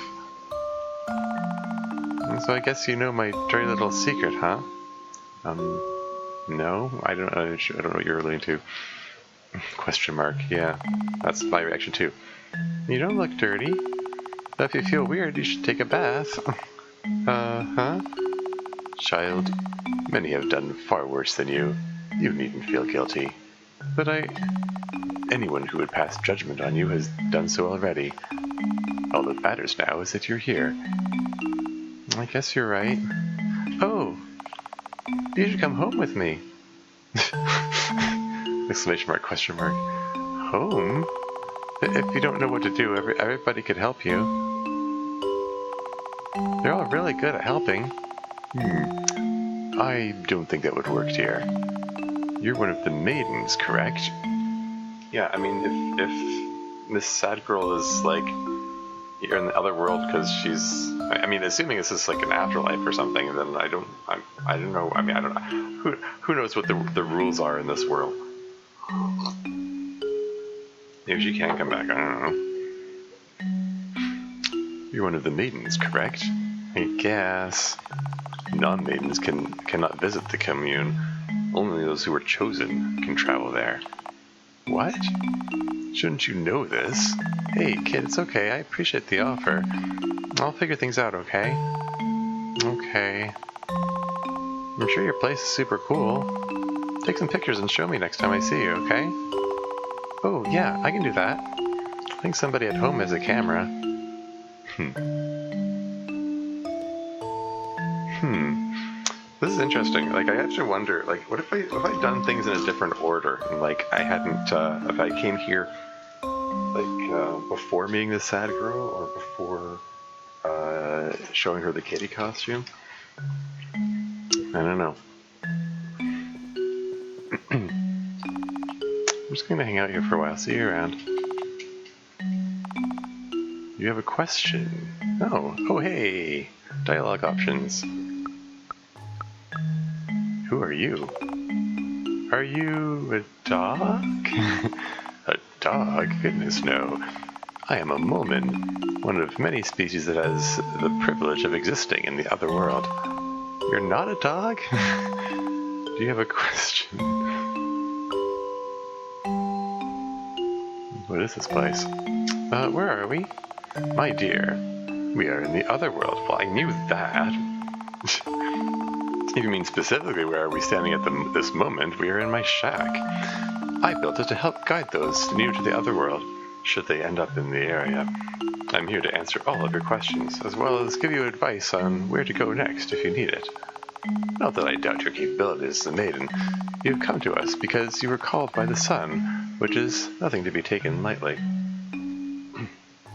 So I guess you know my dirty little secret, huh? No, I don't know what you're alluding to. Question mark. Yeah, that's my reaction too. You don't look dirty. But if you feel weird, you should take a bath. Huh? Child, many have done far worse than you. You needn't feel guilty. But anyone who would pass judgment on you has done so already. All that matters now is that you're here. I guess you're right. Oh, you should come home with me. Exclamation mark, question mark. Home? If you don't know what to do, everybody could help you. They're all really good at helping. I don't think that would work, dear. You're one of the maidens, correct? Yeah, I mean, if Miss Sad Girl is like here in the Otherworld because she's, I mean, assuming this is like an afterlife or something, then I don't know. I mean, I don't know. Who knows what the rules are in this world? Maybe she can come back. I don't know. You're one of the maidens, correct? I guess. Non-maidens cannot visit the commune. Only those who are chosen can travel there. What? Shouldn't you know this? Hey, kid, it's okay. I appreciate the offer. I'll figure things out, okay? Okay. I'm sure your place is super cool. Take some pictures and show me next time I see you, okay? Oh, yeah, I can do that. I think somebody at home has a camera. This is interesting. Like, I have to wonder, like, what if I'd done things in a different order? And, like, I hadn't, if I came here, like, before meeting the sad girl, or before, showing her the kitty costume? I don't know. I'm just gonna hang out here for a while, see you around. You have a question? Oh hey! Dialogue options. Who are you? Are you a dog? A dog? Goodness no. I am a Momin, one of many species that has the privilege of existing in the Otherworld. You're not a dog? Do you have a question? What is this place? Where are we? My dear, we are in the Otherworld. Well, I knew that. If you mean specifically where are we standing at this moment, we are in my shack. I built it to help guide those new to the Otherworld, should they end up in the area. I'm here to answer all of your questions, as well as give you advice on where to go next if you need it. Not that I doubt your capabilities as a maiden. You have come to us because you were called by the sun, which is nothing to be taken lightly.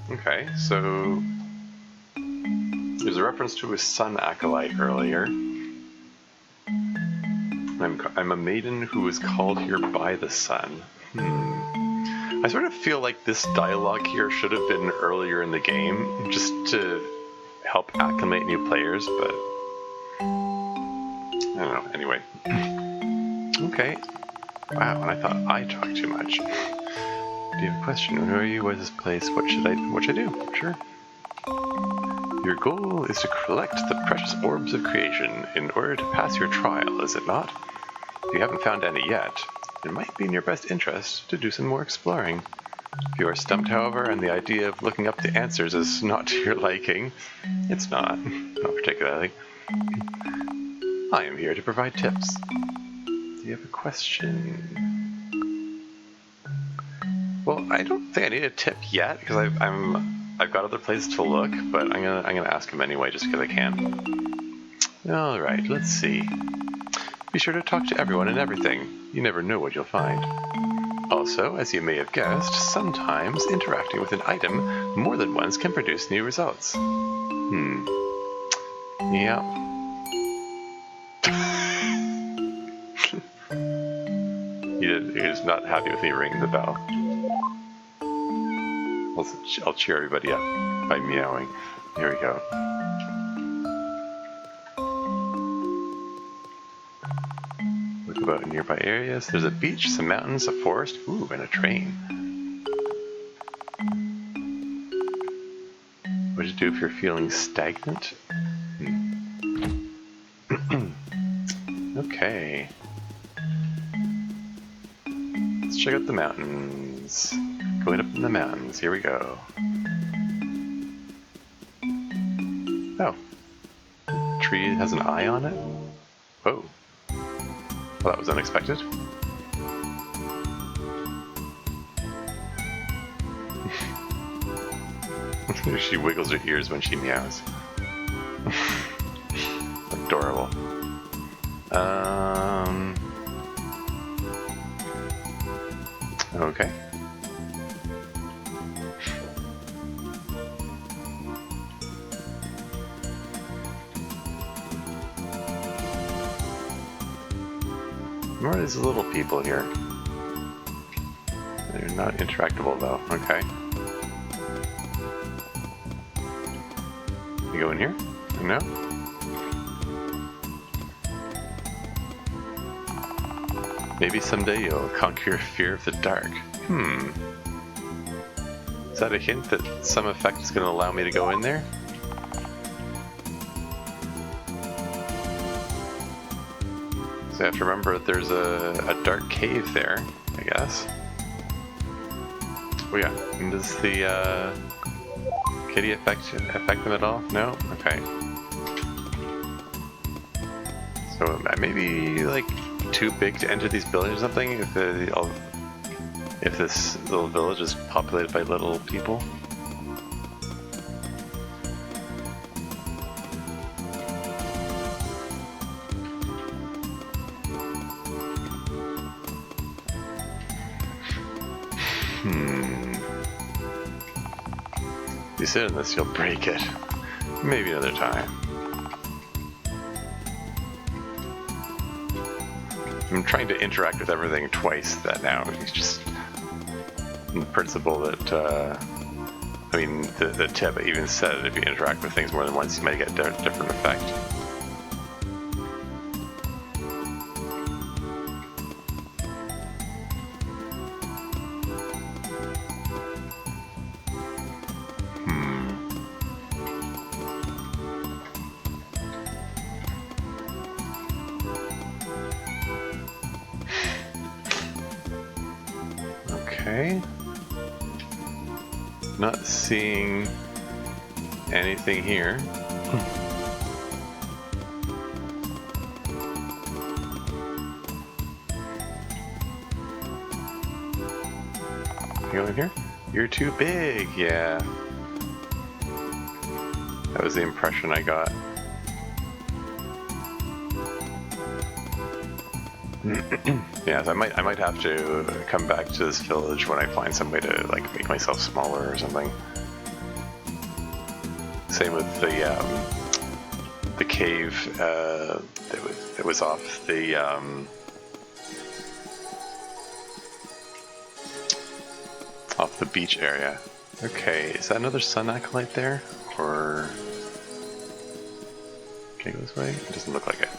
Okay, so there's a reference to a sun acolyte earlier. I'm a maiden who was called here by the sun. I sort of feel like this dialogue here should have been earlier in the game, just to help acclimate new players, but I don't know, anyway. Okay. Wow, and I thought I talked too much. Do you have a question? Who are you? What is this place? What should I do? Sure. Your goal is to collect the precious Orbs of Creation in order to pass your trial, is it not? If you haven't found any yet, it might be in your best interest to do some more exploring. If you are stumped, however, and the idea of looking up the answers is not to your liking, it's not particularly. I am here to provide tips. Do you have a question? Well, I don't think I need a tip yet because I've got other places to look, but I'm gonna ask him anyway just because I can. All right, let's see. Be sure to talk to everyone and everything. You never know what you'll find. Also, as you may have guessed, sometimes interacting with an item more than once can produce new results. Yeah. He is not happy with me ringing the bell. I'll cheer everybody up by meowing. Here we go. Look about nearby areas. There's a beach, some mountains, a forest, ooh, and a train. What do you do if you're feeling stagnant? Okay. Let's check out the mountains. Going up in the mountains. Here we go. Oh. The tree has an eye on it? Whoa. Well, that was unexpected. She wiggles her ears when she meows. Adorable. Okay. More of these little people here. They're not interactable though. Okay. You go in here? No? Maybe someday you'll conquer your fear of the dark. Is that a hint that some effect is going to allow me to go in there? So I have to remember that there's a dark cave there, I guess. Oh yeah, and does the kitty affect them at all? No? Okay. So maybe like too big to enter these buildings or something if this little village is populated by little people. If you sit in this, you'll break it. Maybe another time. I'm trying to interact with everything twice that now. It's just the principle that, I mean, the tip even said if you interact with things more than once, you might get a different effect. Okay. Not seeing anything here. You go in here? You're too big, yeah. That was the impression I got. Yes, I might have to come back to this village when I find some way to like make myself smaller or something. Same with the cave that was off the beach area. Okay, is that another sun acolyte there, or can I go this way? It doesn't look like it.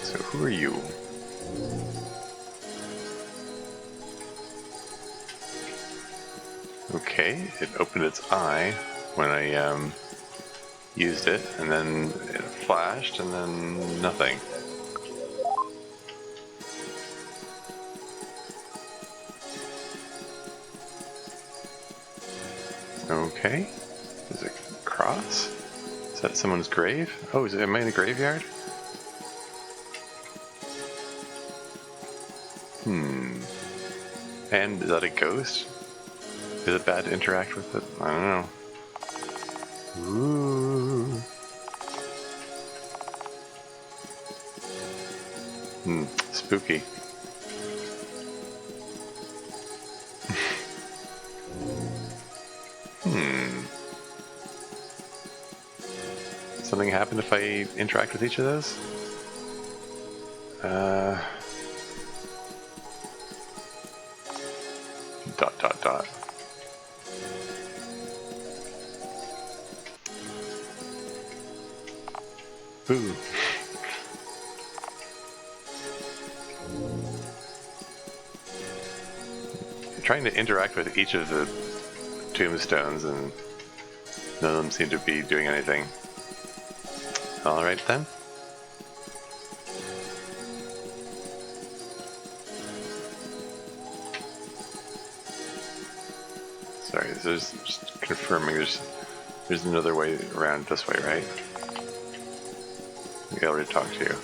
So who are you? Okay, it opened its eye when I used it, and then it flashed, and then nothing. Okay, there's a cross. Is that someone's grave? Oh, am I in a graveyard? And is that a ghost? Is it bad to interact with it? I don't know. Ooh. Spooky. Something happen if I interact with each of those? Dot dot dot. Ooh. I'm trying to interact with each of the tombstones and none of them seem to be doing anything. Alright then. Sorry, there's just confirming there's another way around this way, right? I already talked to you.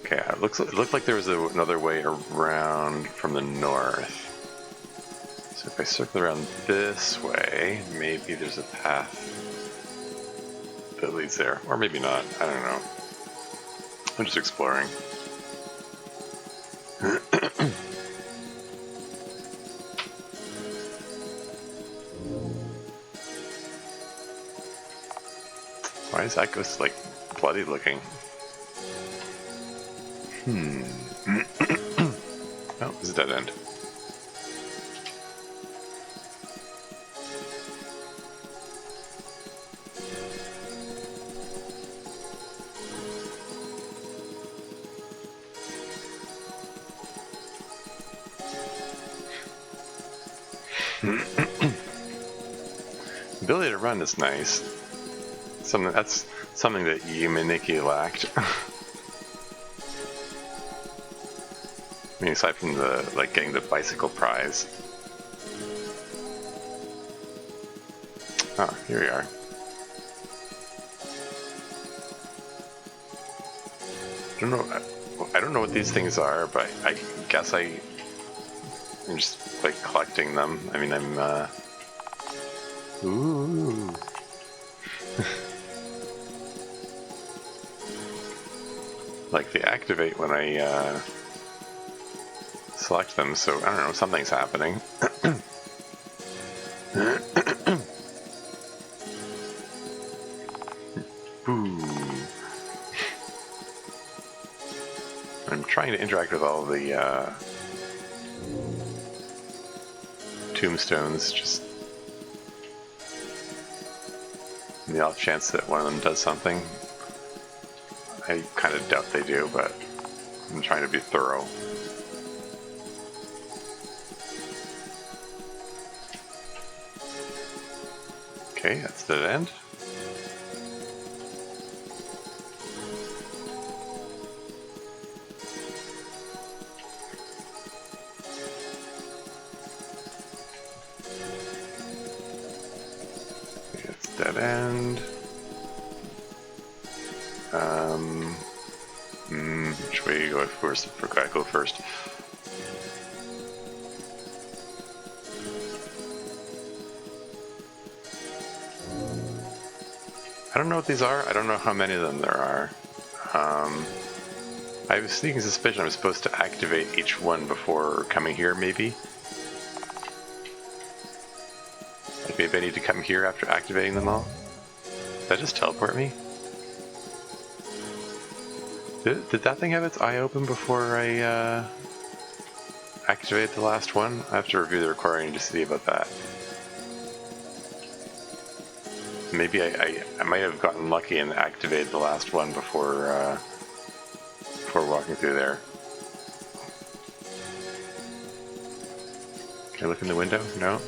Okay, it looked like there was another way around from the north. So if I circle around this way, maybe there's a path that leads there. Or maybe not, I don't know. I'm just exploring. Why is that ghost like bloody looking? Oh, it's a dead end. The ability to run is nice. That's something that Yuminiki lacked. I mean, aside from the getting the bicycle prize. Oh, here we are. I don't know what these things are, but I guess I'm just like collecting them. I mean, I'm ooh. Like they activate when I select them, so I don't know, something's happening. Ooh. I'm trying to interact with all the tombstones, just in the off chance that one of them does something. I kind of doubt they do, but I'm trying to be thorough. Okay, that's the end. It's dead end. Which way do you go first? I go first. I don't know what these are. I don't know how many of them there are. I have a sneaking suspicion I'm supposed to activate each one before coming here, maybe? Like maybe I need to come here after activating them all? Did that just teleport me? Did that thing have its eye open before I activate the last one? I have to review the recording to see about that. Maybe I might have gotten lucky and activated the last one before walking through there. Can I look in the window? No?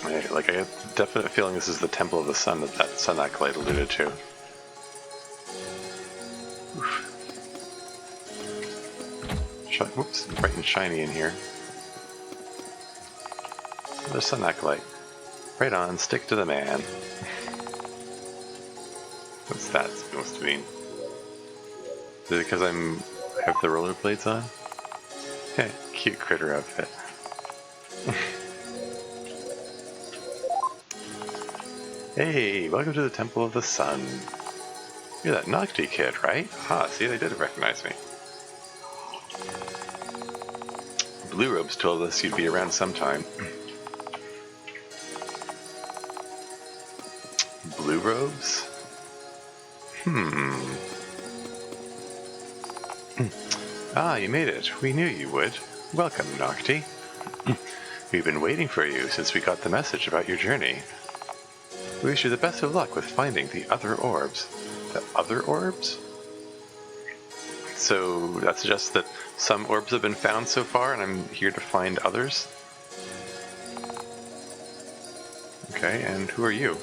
I have a definite feeling this is the Temple of the Sun that sun acolyte alluded to. Whoops, bright and shiny in here. Another sun acolyte. Right on, stick to the man. What's that supposed to mean? Is it because I have the rollerblades on? Yeah, cute critter outfit. Hey, welcome to the Temple of the Sun. You're that Nocti kid, right? Ah, see, they did recognize me. Blue Robes told us you'd be around sometime. Blue Robes? Ah, you made it. We knew you would. Welcome, Nocti. We've been waiting for you since we got the message about your journey. We wish you the best of luck with finding the other orbs. The other orbs? So that suggests that some orbs have been found so far, and I'm here to find others? Okay, and who are you?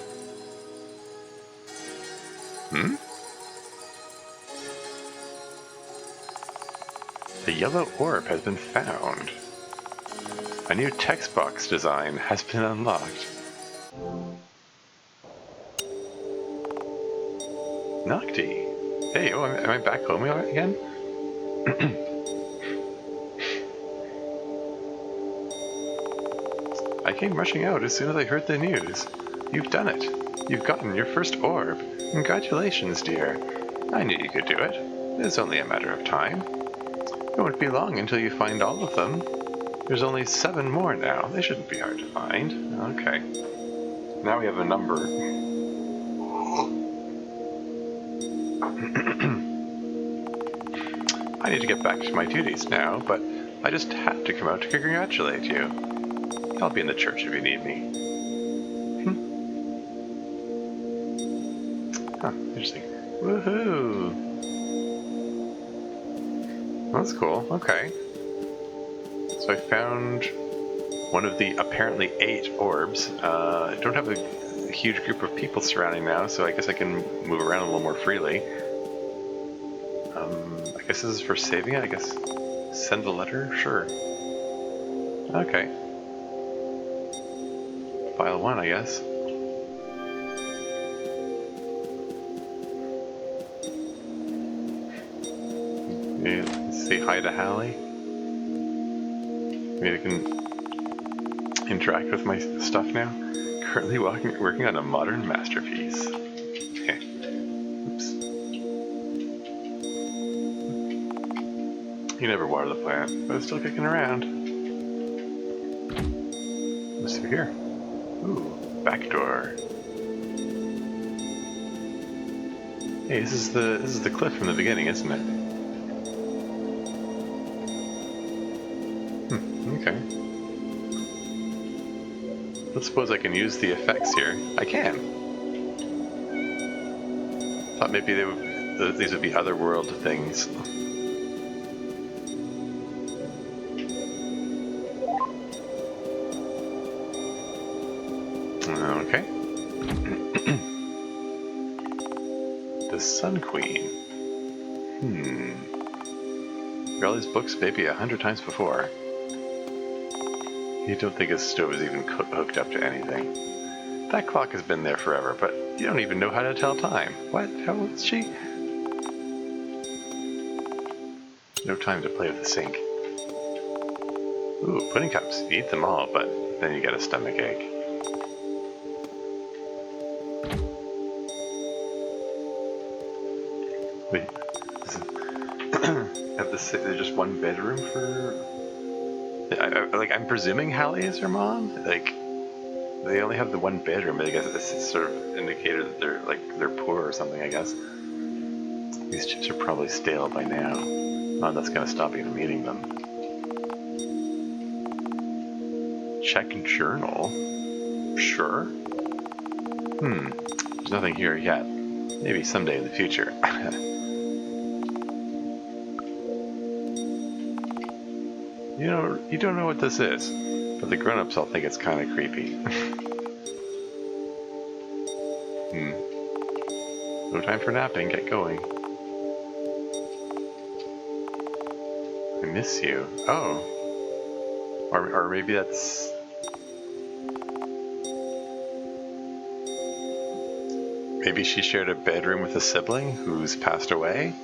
The yellow orb has been found. A new text box design has been unlocked. Nocti! Hey, oh, am I back home again? I came rushing out as soon as I heard the news. You've done it. You've gotten your first orb. Congratulations, dear. I knew you could do it. It's only a matter of time. It won't be long until you find all of them. There's only 7 more now. They shouldn't be hard to find. Okay. Now we have a number. I need to get back to my duties now, but I just had to come out to congratulate you. I'll be in the church if you need me. Huh, interesting. Woohoo! That's cool, okay. So I found one of the apparently 8 orbs. I don't have a huge group of people surrounding now, so I guess I can move around a little more freely. I guess this is for saving it, I guess. Send a letter? Sure. Okay. File 1, I guess. Yeah, say hi to Hallie. Maybe I can interact with my stuff now. Currently working on a modern masterpiece. Okay. Oops. You never water the plant, but it's still kicking around. What's through here? Ooh, back door. Hey, this is the cliff from the beginning, isn't it? Okay. Let's suppose I can use the effects here. I can. Thought maybe these would be Otherworld things. Okay. The Sun Queen. Read all these books maybe 100 times before. You don't think a stove is even hooked up to anything. That clock has been there forever, but you don't even know how to tell time. What? How old is she? No time to play with the sink. Ooh, pudding cups. Eat them all, but then you get a stomach ache. Wait. There's just one bedroom for... I'm presuming Hallie is her mom? Like, they only have the one bedroom, I guess it's sort of indicator that they're poor or something, I guess. These chips are probably stale by now. Oh, that's gonna stop you from eating them. Check journal? Sure. There's nothing here yet. Maybe someday in the future. You don't know what this is, but the grown-ups all think it's kind of creepy. No time for napping, get going. I miss you. Oh. Or maybe that's... Maybe she shared a bedroom with a sibling who's passed away?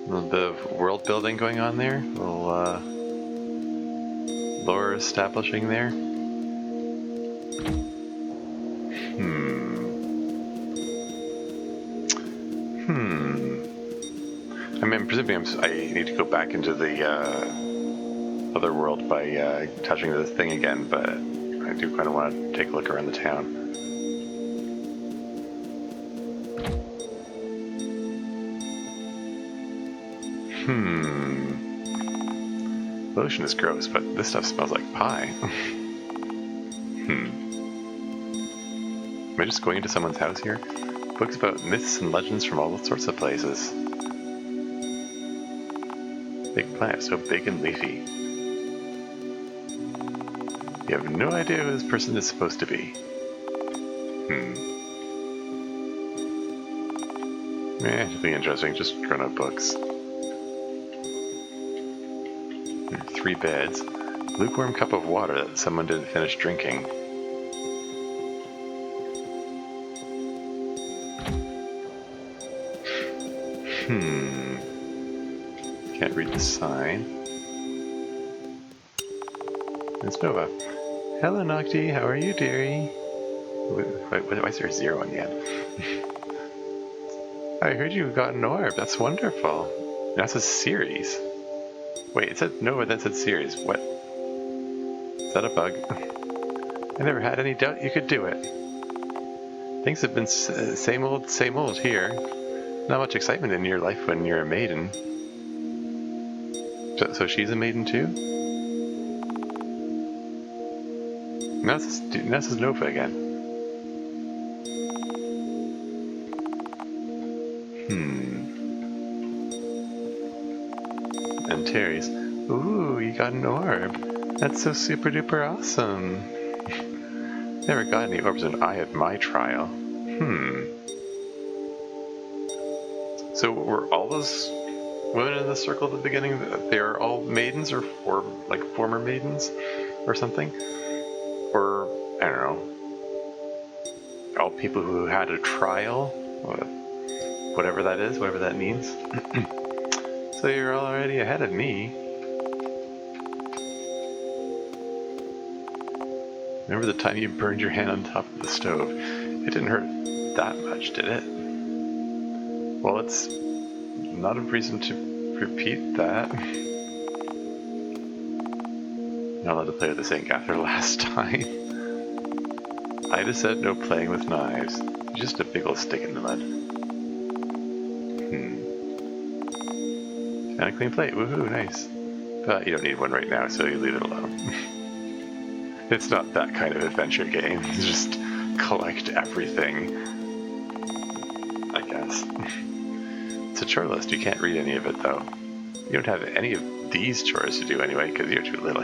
A little bit of world building going on there. A little lore establishing there. I'm presuming I need to go back into the Otherworld by touching this thing again, but I do kind of want to take a look around the town. Lotion is gross, but this stuff smells like pie. Am I just going into someone's house here? Books about myths and legends from all sorts of places. Big plant, so big and leafy. You have no idea who this person is supposed to be. Nothing interesting, just grown-up books. 3 beds. Lukewarm cup of water that someone didn't finish drinking. Can't read the sign. It's Nova. Hello, Nocti. How are you, dearie? Why is there a 0 on the end? I heard you got an orb. That's wonderful. That's a series. Wait, it said Nova, then said series. What? Is that a bug? I never had any doubt you could do it. Things have been same old here. Not much excitement in your life when you're a maiden. So she's a maiden too? Now this is Nova again. And Terry's. Ooh, you got an orb. That's so super duper awesome. Never got any orbs when I had my trial. So were all those women in the circle at the beginning, they are all maidens or like former maidens or something? Or, I don't know, all people who had a trial? Whatever that is, whatever that means. So you're already ahead of me. Remember the time you burned your hand on top of the stove? It didn't hurt that much, did it? Well, it's not a reason to repeat that. Not allowed to play with the sink after last time. I just said no playing with knives. Just a big old stick in the mud. Found a clean plate. Woohoo, nice. But you don't need one right now, so you leave it alone. It's not that kind of adventure game. Just collect everything, I guess. It's a chore list. You can't read any of it, though. You don't have any of these chores to do anyway, because you're too little.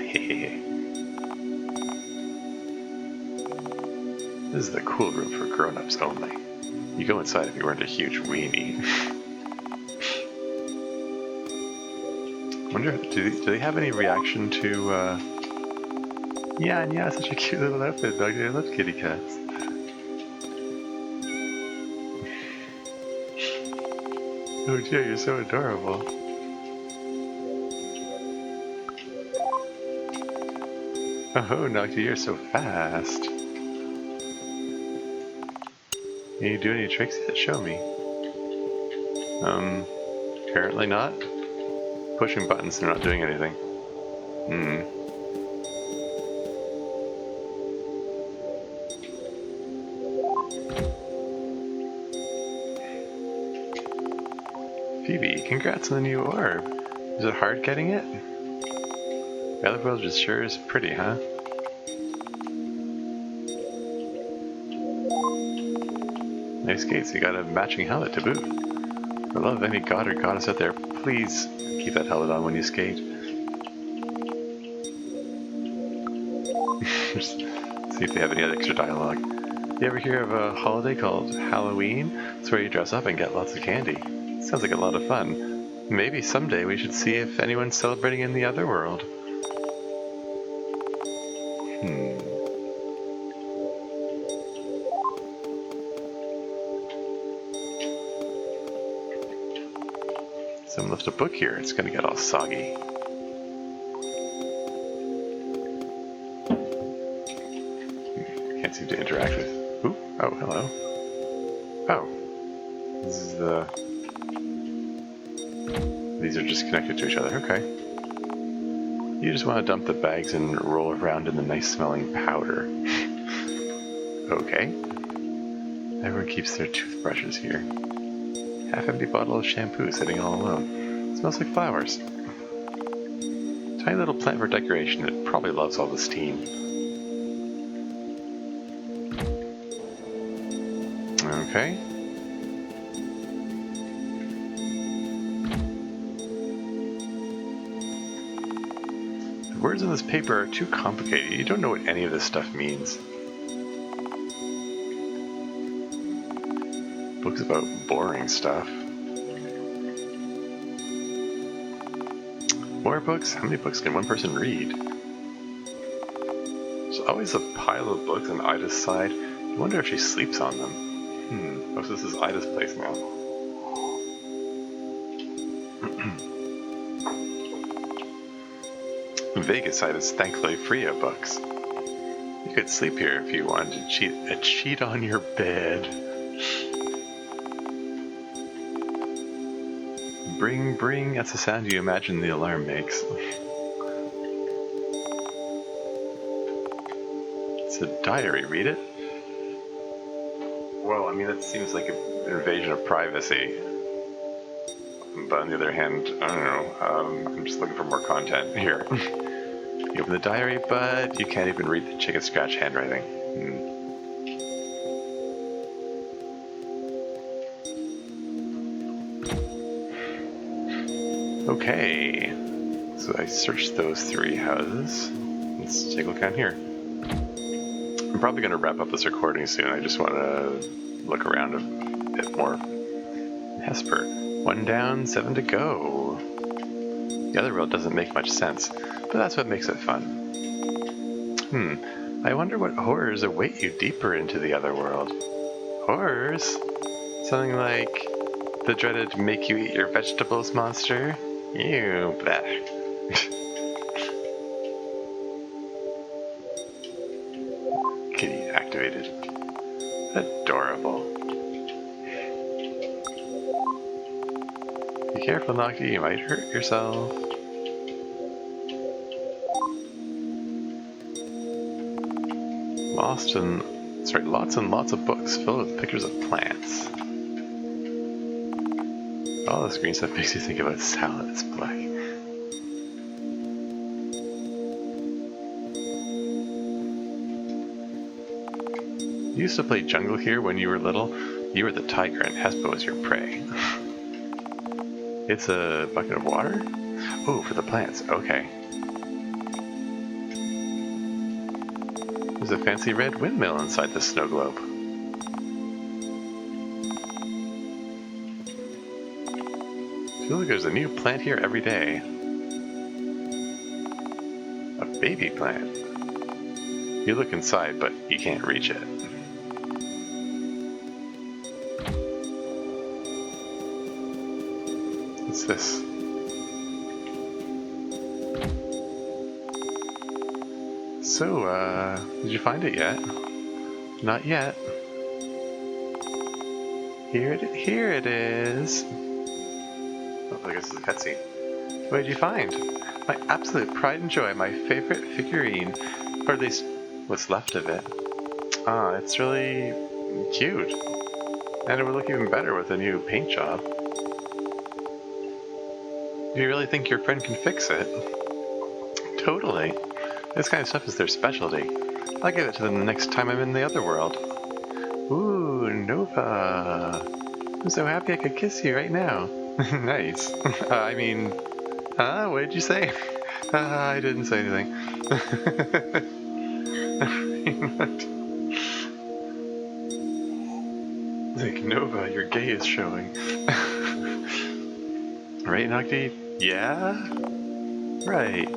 This is the cool room for grown-ups only. You go inside if you weren't a huge weenie. Wonder, do they have any reaction to, yeah, such a cute little outfit, dog. I love kitty cats. Oh dear, you're so adorable. Oh, Nocti, you're so fast. Can you do any tricks yet? Show me. Apparently not. Pushing buttons, they're not doing anything. Phoebe, congrats on the new orb. Is it hard getting it? The Otherworld just sure is pretty, huh? Nice skates, you got a matching helmet to boot. For the love of any god or goddess out there, please keep that helmet on when you skate. See if they have any other extra dialogue. You ever hear of a holiday called Halloween? It's where you dress up and get lots of candy. Sounds like a lot of fun. Maybe someday we should see if anyone's celebrating in the Otherworld. Someone left a book here. It's gonna get all soggy. Can't seem to interact with. Ooh, oh, hello. Oh, this is the. These are just connected to each other. Okay. You just want to dump the bags and roll around in the nice smelling powder. Okay. Everyone keeps their toothbrushes here. Half-empty bottle of shampoo sitting all alone. It smells like flowers. Tiny little plant for decoration that probably loves all the steam. Okay. The words on this paper are too complicated. You don't know what any of this stuff means. Books about boring stuff. More books? How many books can one person read? There's always a pile of books on Ida's side. I wonder if she sleeps on them. Oh, so this is Ida's place now. Vegas side is thankfully free of books. You could sleep here if you wanted to cheat on your bed. Bring, bring, that's the sound you imagine the alarm makes. It's a diary, read it? Well, I mean, that seems like an invasion of privacy. But on the other hand, I don't know, I'm just looking for more content here. You open the diary, but you can't even read the chicken scratch handwriting. Okay, so I searched those 3 houses. Let's take a look down here. I'm probably going to wrap up this recording soon. I just want to look around a bit more. Hesper, 1 down, 7 to go. The Otherworld doesn't make much sense, but that's what makes it fun. I wonder what horrors await you deeper into the Otherworld. Horrors? Something like the dreaded make you eat your vegetables monster? Ew, bleh. Kitty activated. Adorable. Be careful, Nocti, you might hurt yourself. Lost in That's right, lots and lots of books filled with pictures of plants. All this green stuff makes you think about salads, Black. You used to play jungle here when you were little. You were the tiger and Hespa was your prey. It's a bucket of water? Oh, for the plants, okay. There's a fancy red windmill inside the snow globe. Feels like there's a new plant here every day. A baby plant. You look inside, but you can't reach it. What's this? So, did you find it yet? Not yet. Here it is. Oh, I guess it's a cutscene. What did you find? My absolute pride and joy, my favorite figurine. Or at least, what's left of it. Ah, it's really cute. And it would look even better with a new paint job. Do you really think your friend can fix it? Totally. This kind of stuff is their specialty. I'll give it to them the next time I'm in the Otherworld. Ooh, Nova. I'm so happy I could kiss you right now. Nice. I mean, what did you say? I didn't say anything. Like, Nova, your gay is showing. Right, Nocti? Yeah? Right.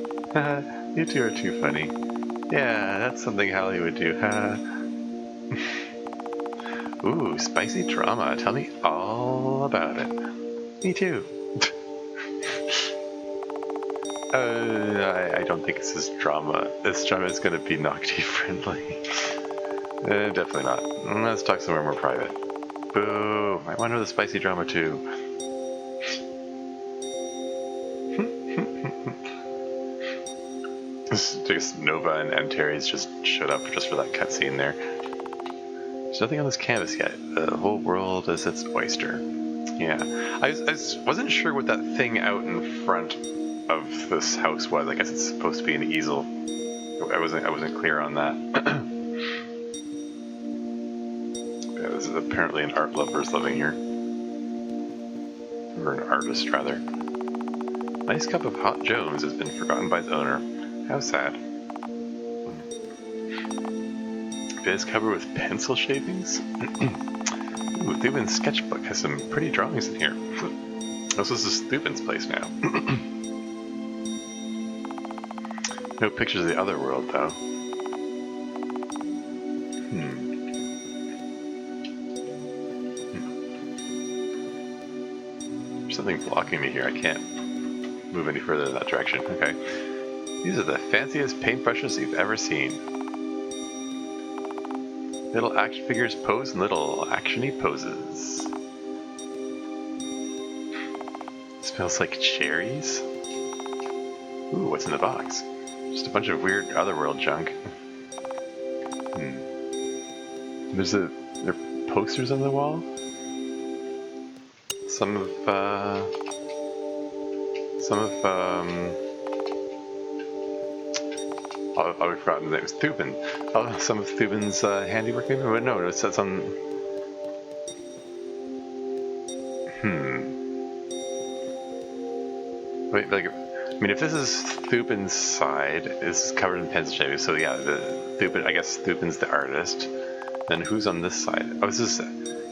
You two are too funny. Yeah, that's something Hallie would do. Ooh, spicy drama. Tell me all about it. Me too. I don't think this is drama. This drama is going to be Nocti friendly. Definitely not. Let's talk somewhere more private. Boo! I want to know the spicy drama too. Just Nova and Terry's just showed up just for that cutscene there. There's nothing on this canvas yet. The whole world is its oyster. Yeah, I wasn't sure what that thing out in front of this house was. I guess it's supposed to be an easel. I wasn't clear on that. Yeah, this is apparently an art lover's living here, or an artist rather. Nice cup of hot Jones has been forgotten by its owner. How sad. It is covered with pencil shavings. Ooh, Thuban's sketchbook has some pretty drawings in here. This is Thuban's place now. No pictures of the Otherworld, though. There's something blocking me here. I can't move any further in that direction. Okay. These are the fanciest paintbrushes you've ever seen. Little action figures pose in little actiony poses. Smells like cherries. Ooh, what's in the box? Just a bunch of weird Otherworld junk. There are posters on the wall. Some of I've forgotten that it was Thuban. Oh, some of Thuban's handiwork maybe? But no, it says on... Wait, like, I mean, if this is Thuban's side, this is covered in pencil shavings, so yeah, I guess Thuban's the artist. Then who's on this side? Oh, this is...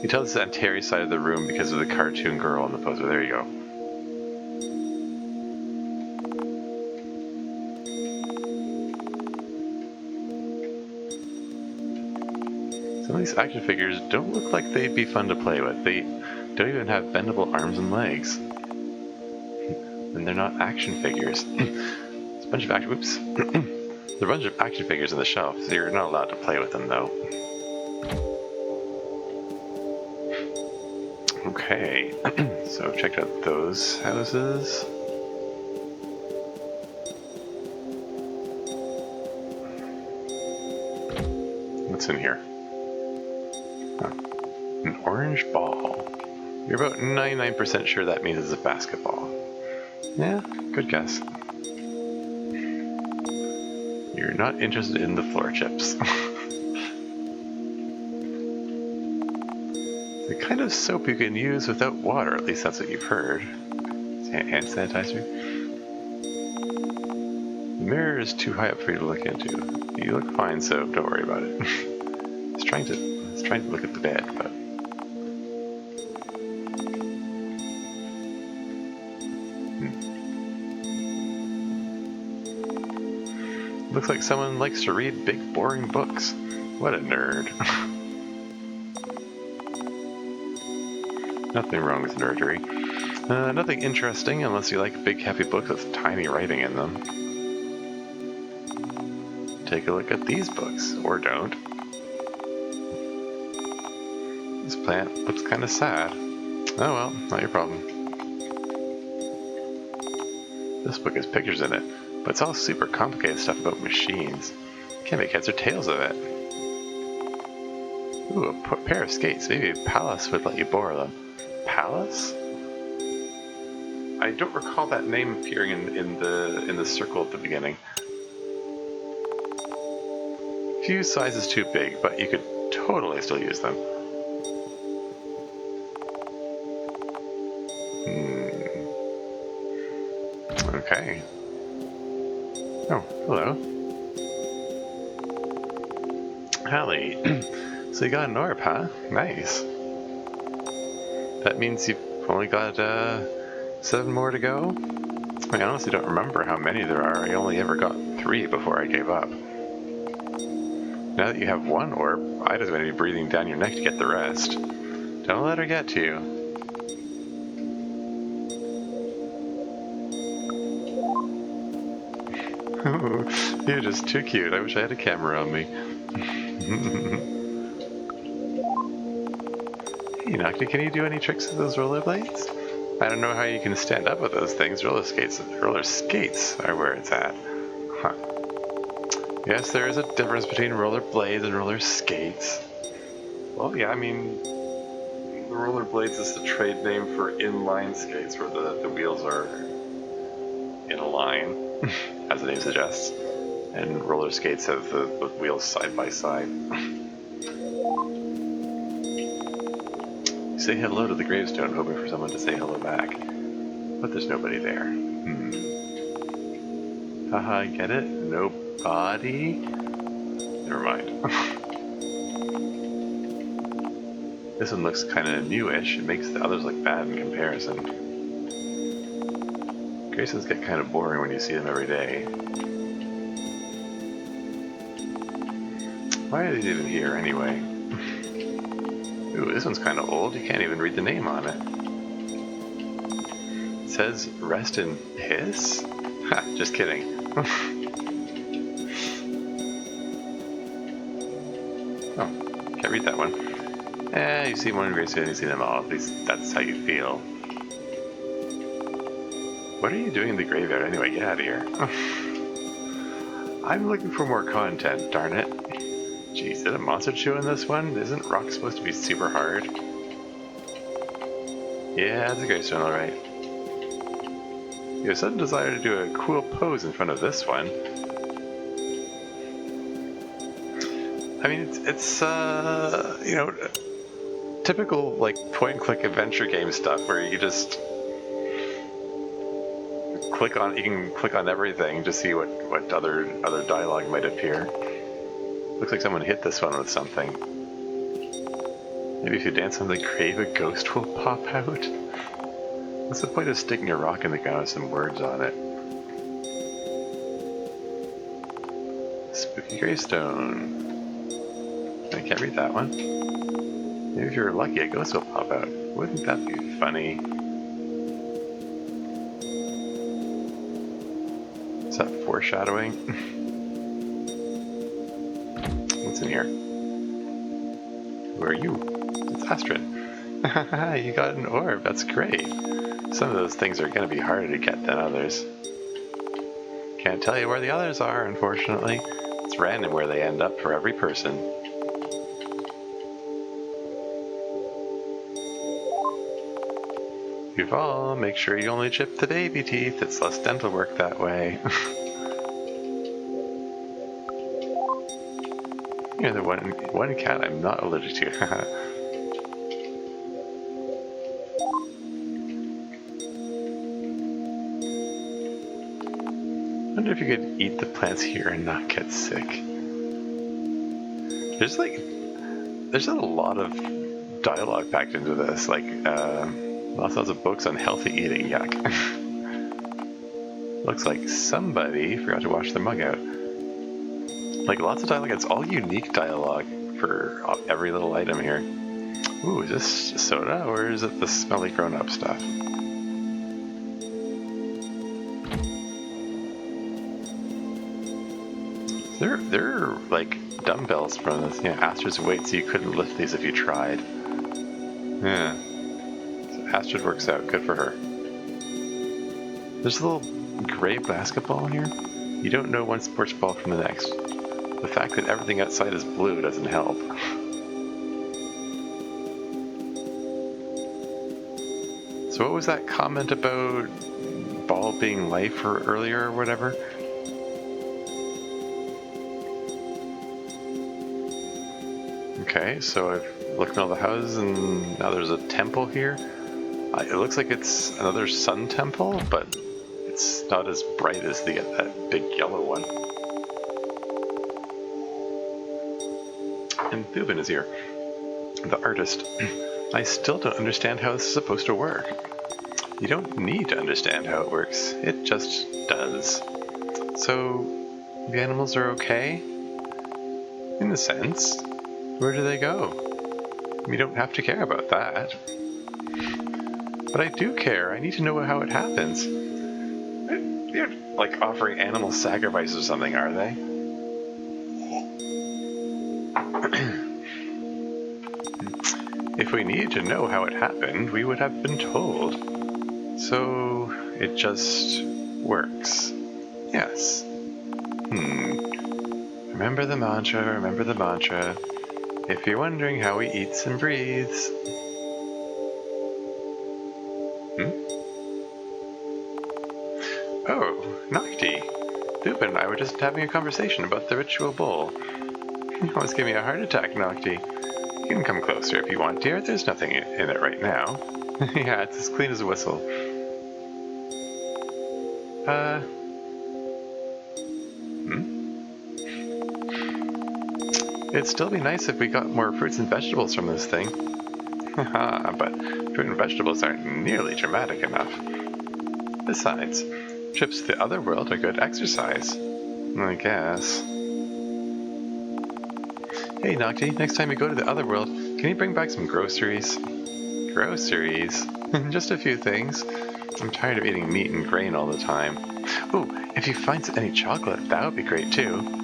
You tell this is on Terry's side of the room because of the cartoon girl on the poster. There you go. Some of these action figures don't look like they'd be fun to play with. They don't even have bendable arms and legs. And they're not action figures. It's a bunch of action... Oops. There's a bunch of action figures on the shelf, so you're not allowed to play with them, though. Okay. So I've checked out those houses. What's in here? An orange ball. You're about 99% sure that means it's a basketball. Yeah, good guess. You're not interested in the floor chips. The kind of soap you can use without water, at least that's what you've heard. Hand sanitizer. The mirror is too high up for you to look into. You look fine, so don't worry about it. It's trying to look at the bed, but looks like someone likes to read big, boring books. What a nerd. Nothing wrong with nerdery. Nothing interesting unless you like big, heavy books with tiny writing in them. Take a look at these books, or don't. This plant looks kind of sad. Oh well, not your problem. This book has pictures in it, but it's all super complicated stuff about machines. Can't make heads or tails of it. Ooh, a pair of skates. Maybe a palace would let you borrow them. Palace? I don't recall that name appearing in the circle at the beginning. Few sizes too big, but you could totally still use them. Okay. Oh, hello. Hallie. So you got an orb, huh? Nice. That means you've only got 7 more to go? I honestly don't remember how many there are. I only ever got 3 before I gave up. Now that you have 1 orb, Ida's going to be breathing down your neck to get the rest. Don't let her get to you. You're just too cute. I wish I had a camera on me. Hey, Nocti, can you do any tricks with those rollerblades? I don't know how you can stand up with those things. Roller skates are where it's at. Huh. Yes, there is a difference between rollerblades and roller skates. Well, yeah, I mean, the rollerblades is the trade name for inline skates, where the wheels are in a line, as the name suggests, and roller skates have the wheels side by side. You say hello to the gravestone, hoping for someone to say hello back, but there's nobody there. Haha, get it? Nobody? Never mind. This one looks kind of newish. It makes the others look bad in comparison. Gravestones get kind of boring when you see them every day. Why are these even here anyway? Ooh, this one's kind of old. You can't even read the name on it. It says rest in piss? Ha, just kidding. Oh, can't read that one. You see one gravestone, you see them all. At least that's how you feel. What are you doing in the graveyard anyway? Get out of here. I'm looking for more content, darn it. Jeez, is it a monster chew in this one? Isn't rock supposed to be super hard? Yeah, it's a gravestone, alright. You have a sudden desire to do a cool pose in front of this one. I mean, it's you know, typical, like, point-and-click adventure game stuff where you just you can click on everything to see what other dialogue might appear. Looks like someone hit this one with something. Maybe if you dance on the grave, a ghost will pop out? What's the point of sticking a rock in the ground with some words on it? Spooky gravestone. I can't read that one. Maybe if you're lucky, a ghost will pop out. Wouldn't that be funny? Is that foreshadowing? What's in here? Who are you? It's Astrid. You got an orb, that's great. Some of those things are going to be harder to get than others. Can't tell you where the others are, unfortunately. It's random where they end up for every person. Duval, make sure you only chip the baby teeth. It's less dental work that way. You're the one cat I'm not allergic to. I wonder if you could eat the plants here and not get sick. There's a lot of dialogue packed into this, like lots of books on healthy eating. Yuck. Looks like somebody forgot to wash their mug out. Like lots of dialogue. It's all unique dialogue for every little item here. Ooh, is this soda or is it the smelly grown-up stuff? They're like dumbbells from this, Astrid's weight, so you couldn't lift these if you tried. Yeah. So Astrid works out, good for her. There's a little gray basketball here. You don't know one sports ball from the next. The fact that everything outside is blue doesn't help. So what was that comment about ball being life or earlier or whatever? Okay, so I've looked at all the houses and now there's a temple here. It looks like it's another sun temple, but it's not as bright as that big yellow one. And Thubin is here, the artist. I still don't understand how this is supposed to work. You don't need to understand how it works, it just does. So, the animals are okay? In a sense. Where do they go? You don't have to care about that. But I do care. I need to know how it happens. They're like offering animal sacrifice or something, are they? If we needed to know how it happened, we would have been told. So it just works. Yes. Remember the mantra, remember the mantra. If you're wondering how he eats and breathes. Oh, Nocti. Thubin and I were just having a conversation about the ritual bowl. You almost gave me a heart attack, Nocti. You can come closer if you want, dear. There's nothing in it right now. Yeah, it's as clean as a whistle. It'd still be nice if we got more fruits and vegetables from this thing. Haha, but fruit and vegetables aren't nearly dramatic enough. Besides, trips to the Otherworld are good exercise. I guess. Hey Nocti, next time you go to the Otherworld, can you bring back some groceries? Groceries? Just a few things. I'm tired of eating meat and grain all the time. Ooh, if you find any chocolate, that would be great too.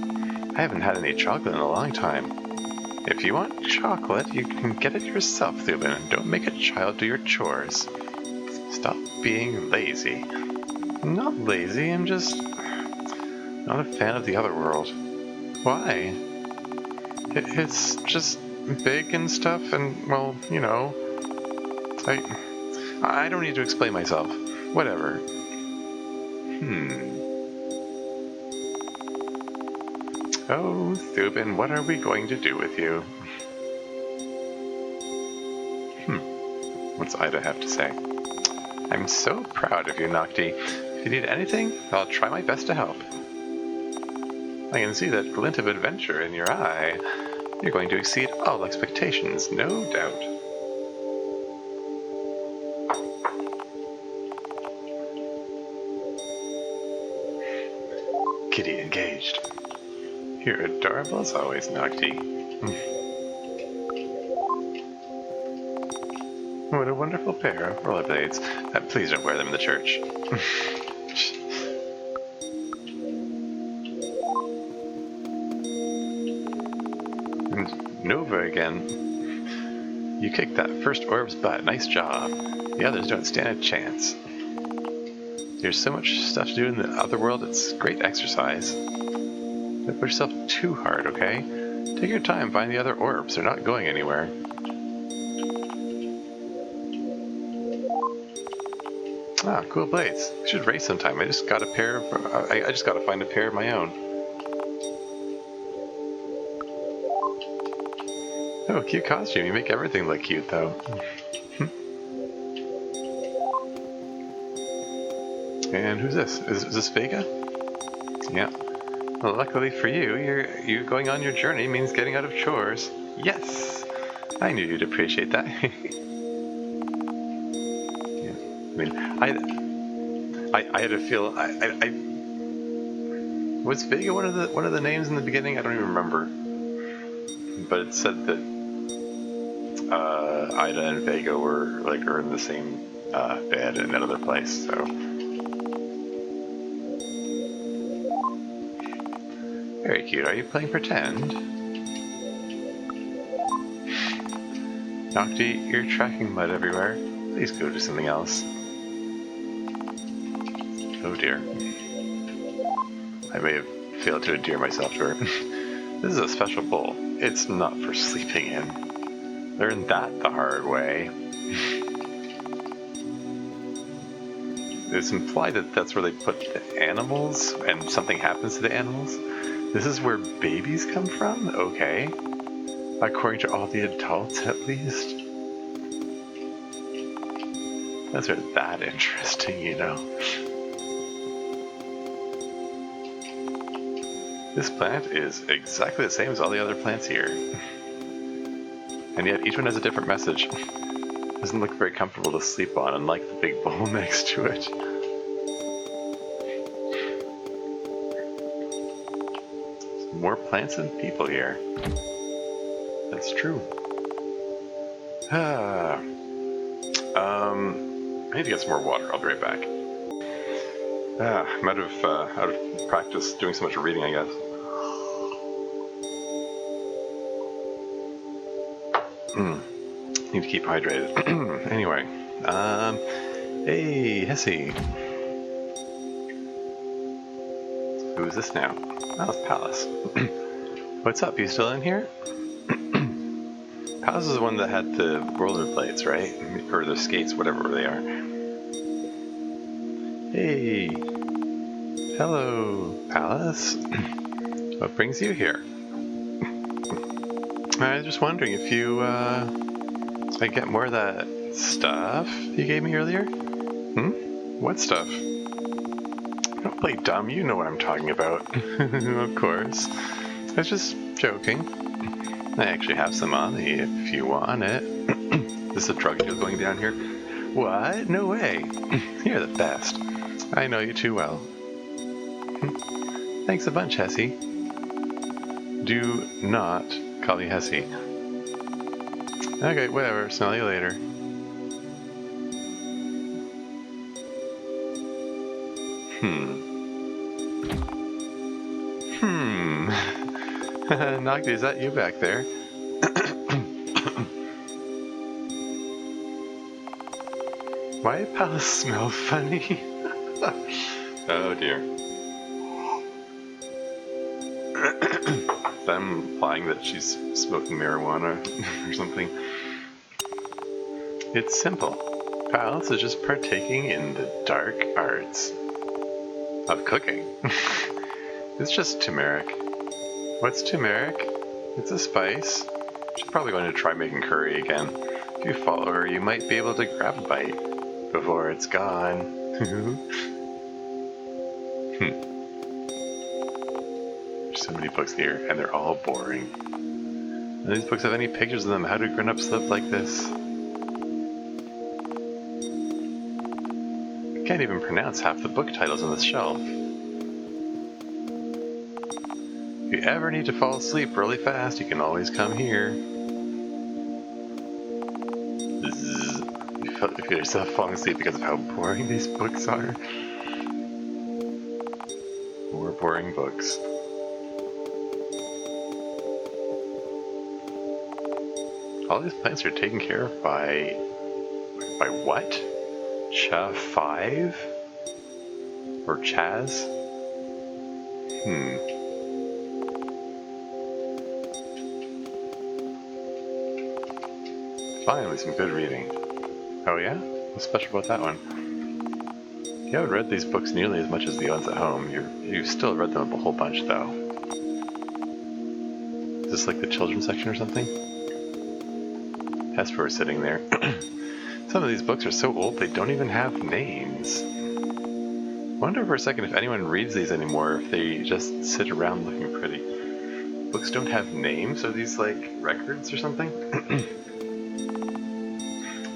I haven't had any chocolate in a long time. If you want chocolate, you can get it yourself, Thubin. Don't make a child do your chores. Stop being lazy. I'm not lazy, I'm just not a fan of the Otherworld. Why? It's just big and stuff, and, well, I don't need to explain myself. Whatever. Oh, Thubin, what are we going to do with you? What's Ida have to say? I'm so proud of you, Nocti. If you need anything, I'll try my best to help. I can see that glint of adventure in your eye. You're going to exceed all expectations, no doubt. Kitty engaged. You're adorable as always, Nocti. What a wonderful pair of rollerblades. Please don't wear them in the church. And Nova again. You kicked that first orb's butt. Nice job. The others don't stand a chance. There's so much stuff to do in the Otherworld, it's great exercise. Don't push yourself too hard, okay? Take your time, find the other orbs. They're not going anywhere. Ah, cool blades. We should race sometime. I just got a pair of... I just gotta find a pair of my own. Oh, cute costume. You make everything look cute, though. And who's this? Is this Vega? Yeah. Well, luckily for you, you going on your journey means getting out of chores. Yes! I knew you'd appreciate that. Yeah. I mean, I had a feel... Was Vega one of the names in the beginning? I don't even remember. But it said that Ida and Vega are in the same bed in another place, so... Very cute. Are you playing pretend? Nocti, you're tracking mud everywhere. Please go do something else. Oh dear. I may have failed to endear myself to her. This is a special bowl. It's not for sleeping in. Learn that the hard way. It's implied that that's where they put the animals, and something happens to the animals. This is where babies come from? Okay. According to all the adults, at least. Those are that interesting, you know. This plant is exactly the same as all the other plants here. And yet each one has a different message. Doesn't look very comfortable to sleep on, unlike the big bowl next to it. More plants than people here. That's true. I need to get some more water. I'll be right back. I'm out of practice doing so much reading, I guess. Need to keep hydrated. Anyway, hey, Hessie. Who is this now? Oh, it's Palace. What's up? You still in here? Palace is the one that had the rollerblades, right? Or the skates, whatever they are. Hey. Hello, Palace. What brings you here? I was just wondering if you, I get more of that stuff you gave me earlier? What stuff? Don't play dumb, you know what I'm talking about. Of course. I was just joking. I actually have some on me if you want it. Is this a drug deal going down here? What? No way. You're the best. I know you too well. Thanks a bunch, Hessie. Do not call me Hessie. Okay, whatever. Smell you later. Nocti, is that you back there? Why did Palace smell funny? Oh dear. I'm implying that she's smoking marijuana or something. It's simple. Palace is just partaking in the dark arts of cooking. It's just turmeric. What's turmeric? It's a spice. She's probably going to try making curry again. If you follow her, you might be able to grab a bite before it's gone. There's so many books here, and they're all boring. None of these books have any pictures of them. How do grown-ups live like this? I can't even pronounce half the book titles on this shelf. If you ever need to fall asleep really fast, you can always come here. You feel yourself falling asleep because of how boring these books are. More boring books. All these plants are taken care of by what? Cha-5? Or Chaz? Finally, some good reading. Oh yeah? What's special about that one? You haven't read these books nearly as much as the ones at home. You've still read them a whole bunch, though. Is this like the children's section or something? Hesper is sitting there. Some of these books are so old they don't even have names. I wonder for a second if anyone reads these anymore, if they just sit around looking pretty. Books don't have names? Are these like records or something?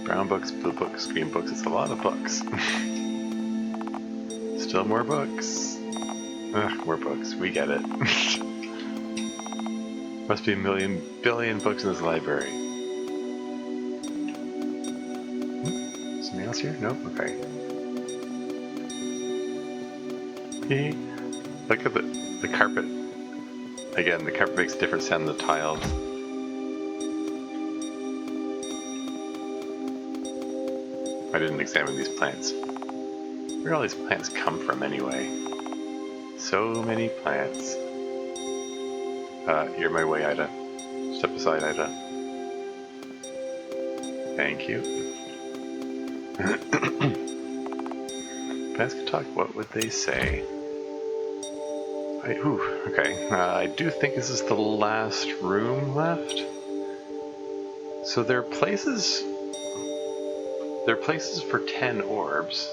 Brown books, blue books, green books. It's a lot of books. Still more books. Ugh, more books. We get it. Must be a billion books in this library. Something else here? Nope. Okay. Look at the carpet. Again, the carpet makes a different sound than the tiles. I didn't examine these plants. Where do all these plants come from anyway? So many plants. You're my way, Ida. Step aside, Ida. Thank you. Plants could talk, what would they say? Okay. I do think this is the last room left. So there are places for 10 orbs.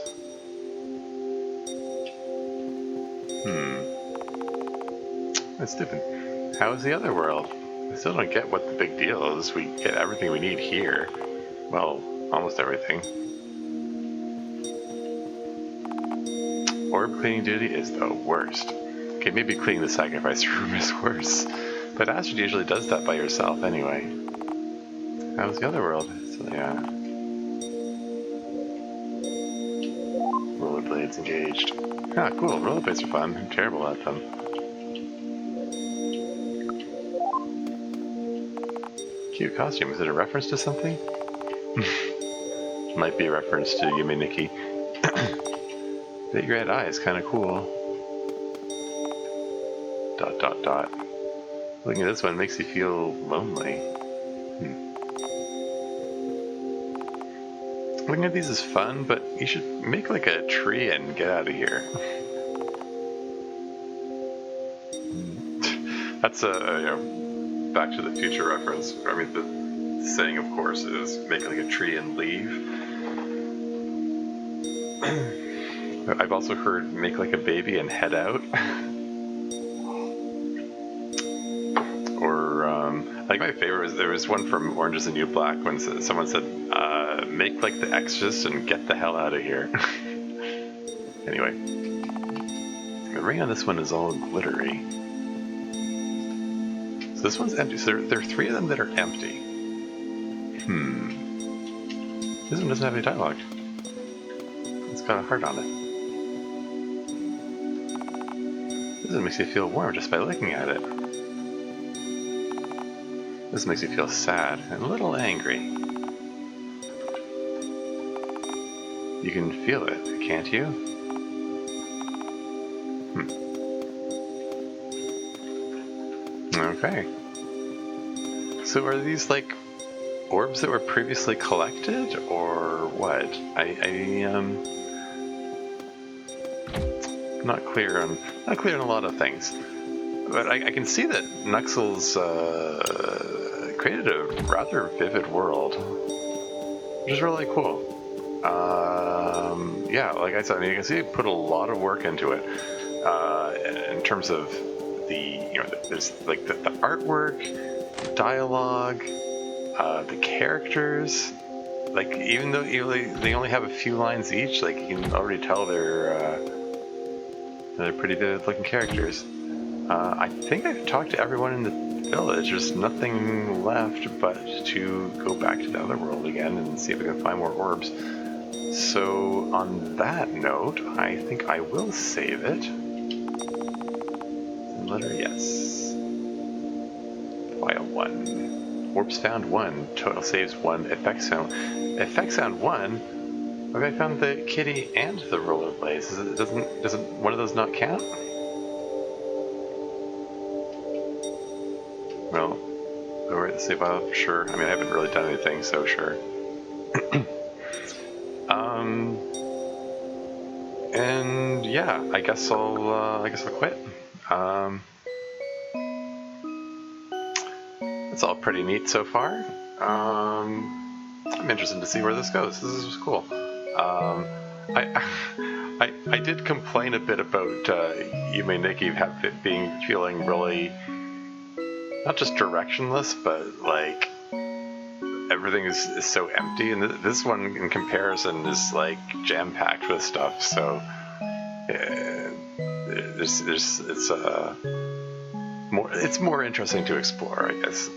That's stupid. How is the other world? I still don't get what the big deal is. We get everything we need here. Well, almost everything. Orb cleaning duty is the worst. Okay, maybe cleaning the sacrifice room is worse. But Astrid usually does that by herself anyway. How's the other world? So, yeah. Rollerblades engaged. Ah, cool. Rollerblades are fun. I'm terrible at them. Cute costume. Is it a reference to something? Might be a reference to Yume Nikki. Big red eye is kind of cool. ... Looking at this one makes you feel lonely. Looking at these is fun, but you should make like a tree and get out of here. That's a Back to the Future reference. I mean, the saying, of course, is make like a tree and leave. I've also heard make like a baby and head out. Or, like my favorite was, there was one from Orange is the New Black when someone said, make like the Exorcist and get the hell out of here. Anyway. The ring on this one is all glittery. So this one's empty. So there are 3 of them that are empty. This one doesn't have any dialogue. It's got a heart on it. This one makes you feel warm just by looking at it. This makes you feel sad and a little angry. You can feel it, can't you? Okay. So are these like orbs that were previously collected, or what? I'm not clear on a lot of things, but I can see that Nuxill's created a rather vivid world, which is really cool. Yeah, like I said, I mean, you can see he put a lot of work into it in terms of there's like the artwork, dialogue, the characters. Like, even though they only have a few lines each, like you can already tell they're pretty good looking characters. I think I've talked to everyone in the village. There's nothing left but to go back to the Otherworld again and see if we can find more orbs. So on that note, I think I will save it. Letter yes. File 1. Orbs found 1. Total saves 1. Effects found 1. Okay, I found the kitty and the rollerblades. Doesn't one of those not count? Well, over at the save file, sure. I mean, I haven't really done anything, so sure. And yeah, I guess I'll quit. It's all pretty neat so far. I'm interested to see where this goes. This is cool. I, I did complain a bit about you and Nikki feeling really not just directionless, but like everything is so empty, and this one in comparison is like jam packed with stuff. So it's more interesting to explore, I guess.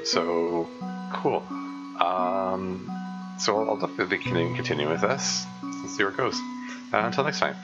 So cool. So I'll definitely continue with this and see where it goes. Until next time.